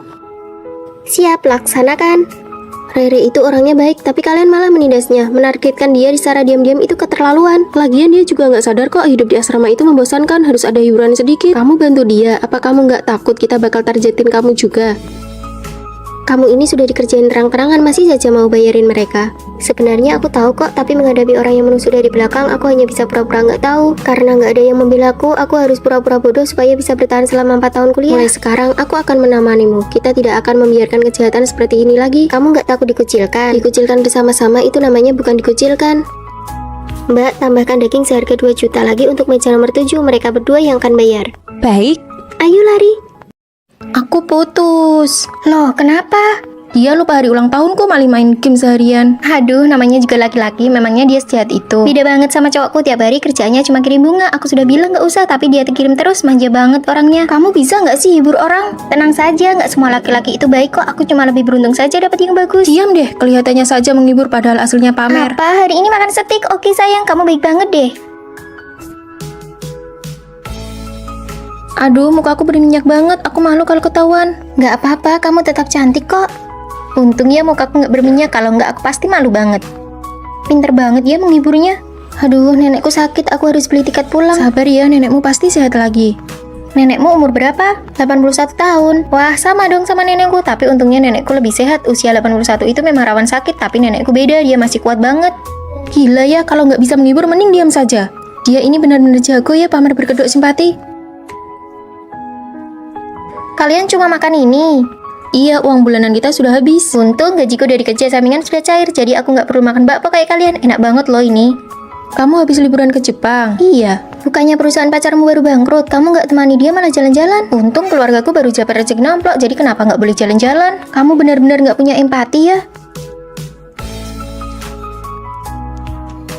Siap, laksanakan. Rere itu orangnya baik, tapi kalian malah menindasnya. Menargetkan dia secara diam-diam itu keterlaluan. Lagian dia juga nggak sadar kok hidup di asrama itu membosankan, harus ada hiburan sedikit. Kamu bantu dia, apa kamu nggak takut kita bakal targetin kamu juga? Kamu ini sudah dikerjain terang-terangan, masih saja mau bayarin mereka. Sebenarnya aku tahu kok, tapi menghadapi orang yang menusuk dari belakang, aku hanya bisa pura-pura nggak tahu. Karena nggak ada yang membela aku harus pura-pura bodoh supaya bisa bertahan selama 4 tahun kuliah. Mulai sekarang, aku akan menemanimu. Kita tidak akan membiarkan kejahatan seperti ini lagi. Kamu nggak takut dikucilkan? Dikucilkan bersama-sama itu namanya bukan dikucilkan. Mbak, tambahkan daging seharga 2 juta lagi untuk meja nomor 7. Mereka berdua yang akan bayar. Baik. Ayo lari. Aku putus. Loh, kenapa? Dia lupa hari ulang tahunku malah main game seharian. Aduh, namanya juga laki-laki, memangnya dia sejahat itu. Beda banget sama cowokku, tiap hari kerjanya cuma kirim bunga. Aku sudah bilang nggak usah, tapi dia kirim terus, manja banget orangnya. Kamu bisa nggak sih hibur orang? Tenang saja, nggak semua laki-laki itu baik kok. Aku cuma lebih beruntung saja dapat yang bagus. Diam deh, kelihatannya saja menghibur padahal aslinya pamer. Apa? Hari ini makan steak? Oke sayang, kamu baik banget deh. Aduh, muka aku berminyak banget. Aku malu kalau ketahuan. Nggak apa-apa, kamu tetap cantik kok. Untung ya mukaku nggak berminyak, kalau nggak aku pasti malu banget. Pinter banget ya menghiburnya. Aduh, nenekku sakit, aku harus beli tiket pulang. Sabar ya, nenekmu pasti sehat lagi. Nenekmu umur berapa? 81 tahun. Wah, sama dong sama nenekku, tapi untungnya nenekku lebih sehat. Usia 81 itu memang rawan sakit, tapi nenekku beda, dia masih kuat banget. Gila ya, kalau nggak bisa menghibur mending diam saja. Dia ini benar-benar jago ya pamer berkedok simpati. Kalian cuma makan ini? Iya, uang bulanan kita sudah habis. Untung gajiku dari kerja sampingan sudah cair, jadi aku nggak perlu makan bakpo kayak kalian. Enak banget loh ini. Kamu habis liburan ke Jepang? Iya, bukannya perusahaan pacarmu baru bangkrut, kamu nggak temani dia malah jalan-jalan. Untung keluargaku baru dapat rezeki nomplok, jadi kenapa nggak boleh jalan-jalan? Kamu benar-benar nggak punya empati ya?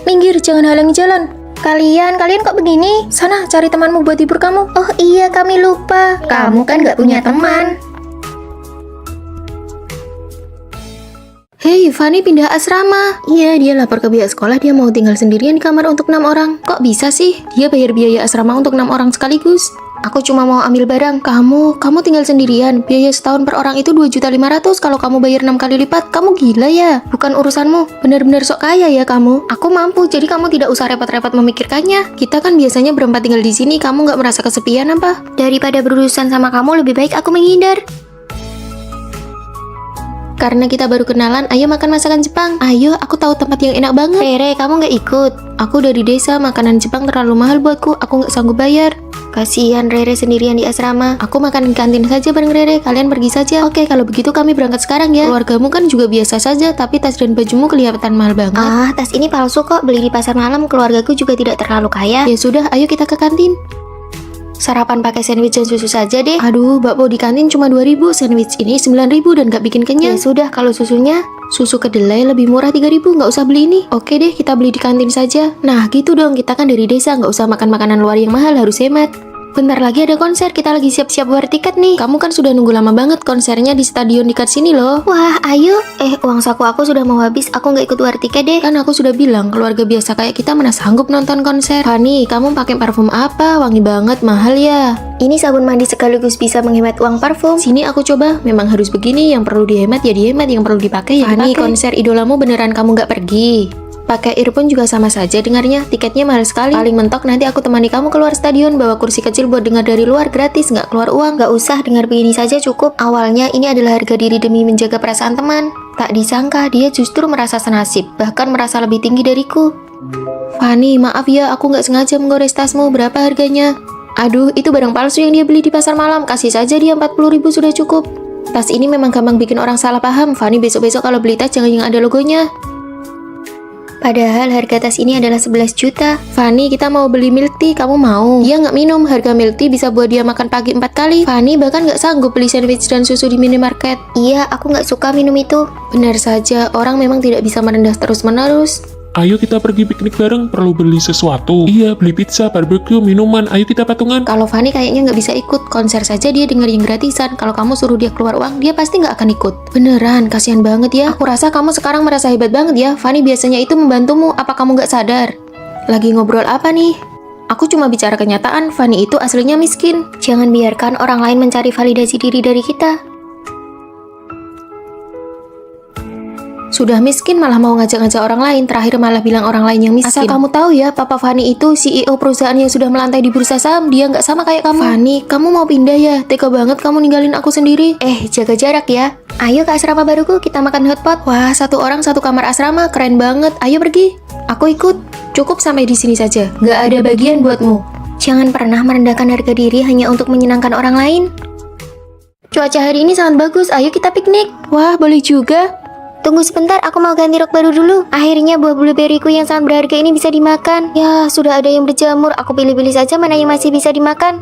Minggir, jangan halangi jalan. Kalian kok begini? Sana, cari temanmu buat hibur kamu. Oh iya, kami lupa. Kamu kan nggak punya teman. Hei, Fanny pindah asrama. Iya, dia lapor ke pihak sekolah dia mau tinggal sendirian di kamar untuk 6 orang. Kok bisa sih? Dia bayar biaya asrama untuk 6 orang sekaligus. Aku cuma mau ambil barang. Kamu tinggal sendirian. Biaya setahun per orang itu 2.500.000. Kalau kamu bayar 6 kali lipat, kamu gila ya? Bukan urusanmu. Benar-benar sok kaya ya kamu. Aku mampu, jadi kamu tidak usah repot-repot memikirkannya. Kita kan biasanya berempat tinggal di sini. Kamu nggak merasa kesepian apa? Daripada berurusan sama kamu, lebih baik aku menghindar. Karena kita baru kenalan, ayo makan masakan Jepang. Ayo, aku tahu tempat yang enak banget. Rere, kamu nggak ikut? Aku dari desa, makanan Jepang terlalu mahal buatku. Aku nggak sanggup bayar. Kasihan Rere sendirian di asrama. Aku makan di kantin saja bareng Rere. Kalian pergi saja. Oke, kalau begitu kami berangkat sekarang ya. Keluargamu kan juga biasa saja, tapi tas dan bajumu kelihatan mahal banget. Ah, tas ini palsu kok. Beli di pasar malam. Keluargaku juga tidak terlalu kaya. Ya sudah, ayo kita ke kantin. Sarapan pakai sandwich dan susu saja deh. Aduh, bakpo di kantin cuma 2.000, sandwich ini 9.000 dan gak bikin kenyang. Ya sudah, kalau susunya susu kedelai lebih murah 3.000, nggak usah beli ini. Oke deh, kita beli di kantin saja. Nah, gitu dong, kita kan dari desa, nggak usah makan makanan luar yang mahal, harus hemat. Bentar lagi ada konser, kita lagi siap-siap bayar tiket nih. Kamu kan sudah nunggu lama banget, konsernya di stadion dekat sini loh. Wah, ayo. Uang saku aku sudah mau habis, aku nggak ikut war tiket deh. Kan aku sudah bilang, keluarga biasa kayak kita mana sanggup nonton konser. Fanny, kamu pakai parfum apa? Wangi banget, mahal ya. Ini sabun mandi sekaligus bisa menghemat uang parfum. Sini aku coba, memang harus begini, yang perlu dihemat ya dihemat, yang perlu dipakai ya Fanny, dipakai. Konser idolamu beneran kamu nggak pergi? Pakai earphone juga sama saja dengarnya, tiketnya mahal sekali. Paling mentok nanti aku temani kamu keluar stadion, bawa kursi kecil buat dengar dari luar, gratis, nggak keluar uang. Nggak usah, dengar begini saja cukup. Awalnya ini adalah harga diri demi menjaga perasaan teman. Tak disangka dia justru merasa senasib, bahkan merasa lebih tinggi dariku. Fanny, maaf ya, aku nggak sengaja menggores tasmu, berapa harganya? Aduh, itu barang palsu yang dia beli di pasar malam, kasih saja dia 40.000 sudah cukup. Tas ini memang gampang bikin orang salah paham. Fanny, besok-besok kalau beli tas jangan yang ada logonya. Padahal harga tas ini adalah 11 juta. Fanny, kita mau beli milk tea, kamu mau? Dia nggak minum, harga milk tea bisa buat dia makan pagi 4 kali. Fanny bahkan nggak sanggup beli sandwich dan susu di minimarket. Iya, aku nggak suka minum itu. Benar saja, orang memang tidak bisa merendah terus-menerus. Ayo kita pergi piknik bareng, perlu beli sesuatu. Iya, beli pizza, barbecue, minuman, ayo kita patungan. Kalau Fanny kayaknya nggak bisa ikut, konser saja dia dengar yang gratisan. Kalau kamu suruh dia keluar uang, dia pasti nggak akan ikut. Beneran, kasihan banget ya. Aku rasa kamu sekarang merasa hebat banget ya. Fanny biasanya itu membantumu, apa kamu nggak sadar? Lagi ngobrol apa nih? Aku cuma bicara kenyataan, Fanny itu aslinya miskin. Jangan biarkan orang lain mencari validasi diri dari kita. Sudah miskin malah mau ngajak-ngajak orang lain, terakhir malah bilang orang lain yang miskin. Asal kamu tahu ya, Papa Fanny itu CEO perusahaan yang sudah melantai di bursa saham, dia nggak sama kayak kamu. Fanny, kamu mau pindah ya? Tega banget kamu ninggalin aku sendiri. Jaga jarak ya. Ayo ke asrama baruku, kita makan hotpot. Wah, 1 orang 1 kamar asrama, keren banget. Ayo pergi. Aku ikut. Cukup sampai di sini saja. Nggak ada bagian buatmu. Jangan pernah merendahkan harga diri hanya untuk menyenangkan orang lain. Cuaca hari ini sangat bagus, ayo kita piknik. Wah, boleh juga. Tunggu sebentar, aku mau ganti rok baru dulu. Akhirnya buah blueberryku yang sangat berharga ini bisa dimakan. Ya, sudah ada yang berjamur. Aku pilih-pilih saja mana yang masih bisa dimakan.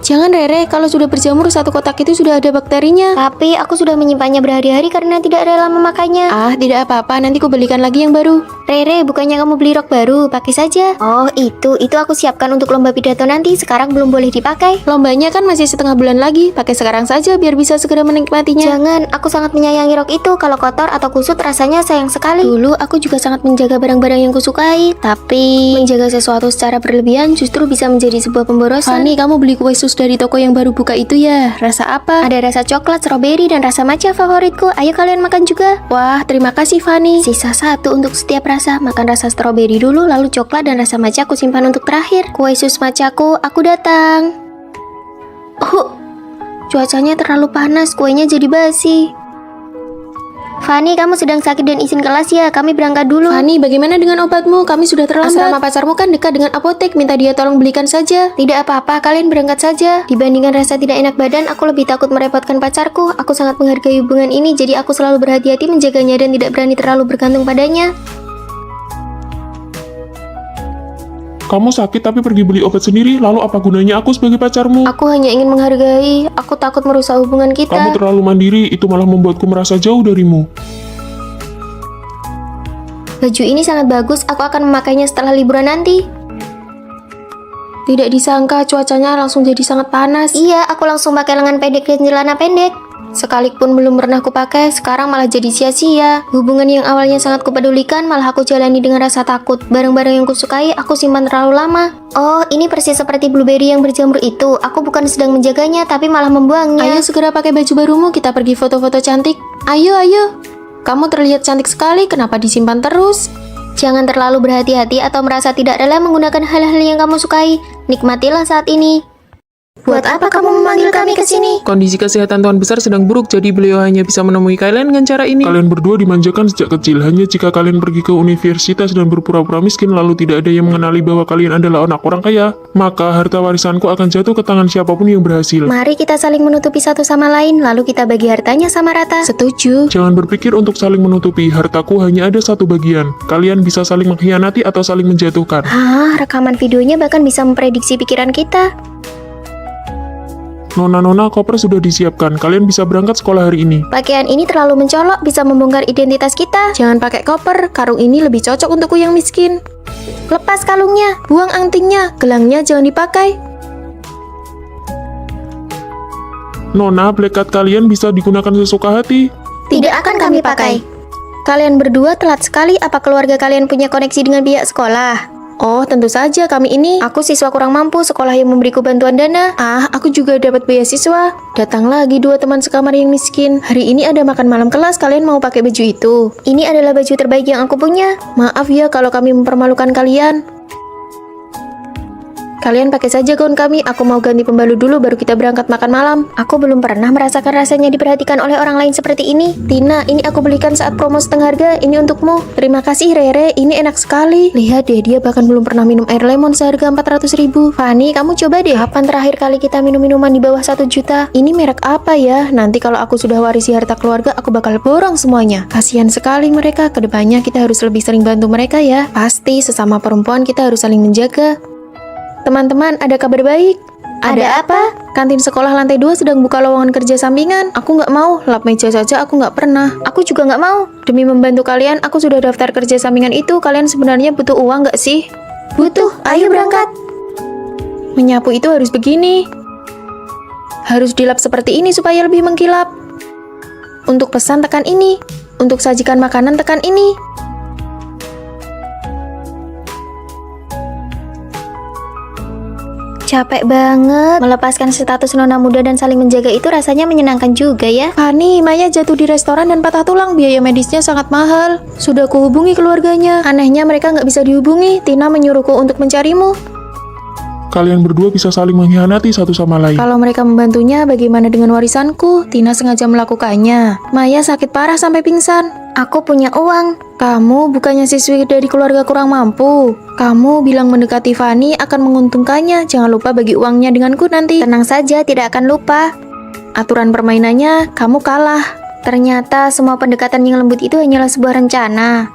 Jangan Rere, kalau sudah berjamur satu kotak itu sudah ada bakterinya. Tapi aku sudah menyimpannya berhari-hari karena tidak rela memakainya. Ah, tidak apa-apa, nanti ku belikan lagi yang baru. Rere, bukannya kamu beli rok baru, pakai saja. Oh, itu aku siapkan untuk lomba pidato nanti, sekarang belum boleh dipakai. Lombanya kan masih setengah bulan lagi, pakai sekarang saja biar bisa segera menikmatinya. Jangan, aku sangat menyayangi rok itu. Kalau kotor atau kusut rasanya sayang sekali. Dulu aku juga sangat menjaga barang-barang yang kusukai, tapi menjaga sesuatu secara berlebihan justru bisa menjadi sebuah pemborosan. Fani, kamu beli kue sus dari toko yang baru buka itu ya? Rasa apa? Ada rasa coklat, stroberi, dan rasa matcha favoritku. Ayo kalian makan juga. Wah, terima kasih Fani. Sisa satu untuk setiap rasa. Makan rasa stroberi dulu, lalu coklat dan rasa matcha aku simpan untuk terakhir. Kue sus matchaku, aku datang. Oh, cuacanya terlalu panas, kuenya jadi basi. Fani, kamu sedang sakit dan izin kelas ya? Kami berangkat dulu. Fani, bagaimana dengan obatmu? Kami sudah terlambat. Asrama pacarmu kan dekat dengan apotek, minta dia tolong belikan saja. Tidak apa-apa, kalian berangkat saja. Dibandingkan rasa tidak enak badan, aku lebih takut merepotkan pacarku. Aku sangat menghargai hubungan ini, jadi aku selalu berhati-hati menjaganya dan tidak berani terlalu bergantung padanya. Kamu sakit tapi pergi beli obat sendiri, lalu apa gunanya aku sebagai pacarmu? Aku hanya ingin menghargai, aku takut merusak hubungan kita. Kamu terlalu mandiri, itu malah membuatku merasa jauh darimu. Baju ini sangat bagus, aku akan memakainya setelah liburan nanti. Tidak disangka cuacanya langsung jadi sangat panas. Iya, aku langsung pakai lengan pendek dan celana pendek. Sekalipun belum pernah kupakai, sekarang malah jadi sia-sia. Hubungan yang awalnya sangat kupedulikan, malah aku jalani dengan rasa takut. Barang-barang yang kusukai, aku simpan terlalu lama. Oh, ini persis seperti blueberry yang berjamur itu. Aku bukan sedang menjaganya, tapi malah membuangnya. Ayo segera pakai baju barumu, kita pergi foto-foto cantik. Ayo, ayo. Kamu terlihat cantik sekali, kenapa disimpan terus? Jangan terlalu berhati-hati atau merasa tidak rela menggunakan hal-hal yang kamu sukai. Nikmatilah saat ini. Buat apa kamu memanggil kami ke sini? Kondisi kesehatan Tuan Besar sedang buruk, jadi beliau hanya bisa menemui kalian dengan cara ini. Kalian berdua dimanjakan sejak kecil. Hanya jika kalian pergi ke universitas dan berpura-pura miskin, lalu tidak ada yang mengenali bahwa kalian adalah anak orang kaya, maka harta warisanku akan jatuh ke tangan siapapun yang berhasil. Mari kita saling menutupi satu sama lain, lalu kita bagi hartanya sama rata. Setuju. Jangan berpikir untuk saling menutupi, hartaku hanya ada satu bagian. Kalian bisa saling mengkhianati atau saling menjatuhkan. Rekaman videonya bahkan bisa memprediksi pikiran kita. Nona-nona, koper sudah disiapkan. Kalian bisa berangkat sekolah hari ini. Pakaian ini terlalu mencolok, bisa membongkar identitas kita. Jangan pakai koper, karung ini lebih cocok untukku yang miskin. Lepas kalungnya. Buang antingnya, gelangnya jangan dipakai. Nona, black card kalian bisa digunakan sesuka hati. Tidak akan kami pakai. Kalian berdua telat sekali. Apa keluarga kalian punya koneksi dengan pihak sekolah? Oh, tentu saja kami ini. Aku siswa kurang mampu, sekolah yang memberiku bantuan dana. Aku juga dapat beasiswa. Datang lagi dua teman sekamar yang miskin. Hari ini ada makan malam kelas, kalian mau pakai baju itu? Ini adalah baju terbaik yang aku punya. Maaf ya kalau kami mempermalukan kalian. Kalian pakai saja gaun kami, aku mau ganti pembalut dulu baru kita berangkat makan malam. Aku belum pernah merasakan rasanya diperhatikan oleh orang lain seperti ini. Tina, ini aku belikan saat promo setengah harga, ini untukmu. Terima kasih Rere, ini enak sekali. Lihat deh, dia bahkan belum pernah minum air lemon seharga 400.000. Fani, kamu coba deh. Kapan terakhir kali kita minum minuman di bawah 1 juta? Ini merek apa ya? Nanti kalau aku sudah warisi harta keluarga, aku bakal borong semuanya. Kasihan sekali mereka, kedepannya kita harus lebih sering bantu mereka ya. Pasti, sesama perempuan kita harus saling menjaga. Teman-teman, ada kabar baik. Ada apa? Kantin sekolah lantai 2 sedang buka lowongan kerja sampingan. Aku nggak mau, lap meja saja aku nggak pernah. Aku juga nggak mau. Demi membantu kalian, aku sudah daftar kerja sampingan itu. Kalian sebenarnya butuh uang nggak sih? Butuh, ayo berangkat. Menyapu itu harus begini. Harus dilap seperti ini supaya lebih mengkilap. Untuk pesan tekan ini. Untuk sajikan makanan tekan ini. Capek banget. Melepaskan status nona muda dan saling menjaga itu rasanya menyenangkan juga ya. Fani, Maya jatuh di restoran dan patah tulang. Biaya medisnya sangat mahal. Sudah kuhubungi keluarganya. Anehnya mereka nggak bisa dihubungi. Tina menyuruhku untuk mencarimu. Kalian berdua bisa saling mengkhianati satu sama lain. Kalau mereka membantunya, bagaimana dengan warisanku? Tina sengaja melakukannya. Maya sakit parah sampai pingsan. Aku punya uang. Kamu bukannya siswi dari keluarga kurang mampu. Kamu bilang mendekati Fani akan menguntungkannya. Jangan lupa bagi uangnya denganku nanti. Tenang saja, tidak akan lupa. Aturan permainannya, kamu kalah. Ternyata semua pendekatan yang lembut itu hanyalah sebuah rencana.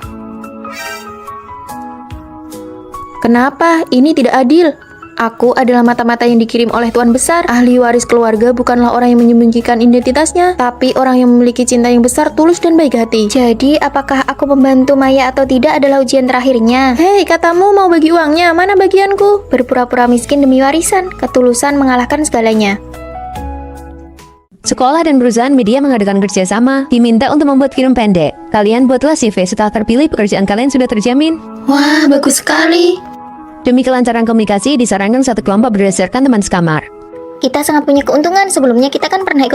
Kenapa? Ini tidak adil. Aku adalah mata-mata yang dikirim oleh Tuan Besar. Ahli waris keluarga bukanlah orang yang menyembunyikan identitasnya, tapi orang yang memiliki cinta yang besar, tulus, dan baik hati. Jadi, apakah aku membantu Maya atau tidak adalah ujian terakhirnya? Hei, katamu mau bagi uangnya, mana bagianku? Berpura-pura miskin demi warisan, ketulusan mengalahkan segalanya. Sekolah dan perusahaan media mengadakan kerjasama, diminta untuk membuat film pendek. Kalian buatlah CV, setelah terpilih pekerjaan kalian sudah terjamin. Wah, bagus sekali. Demi kelancaran komunikasi, disarankan satu kelompok berdasarkan teman sekamar. Kita sangat punya keuntungan, sebelumnya kita kan pernah ikut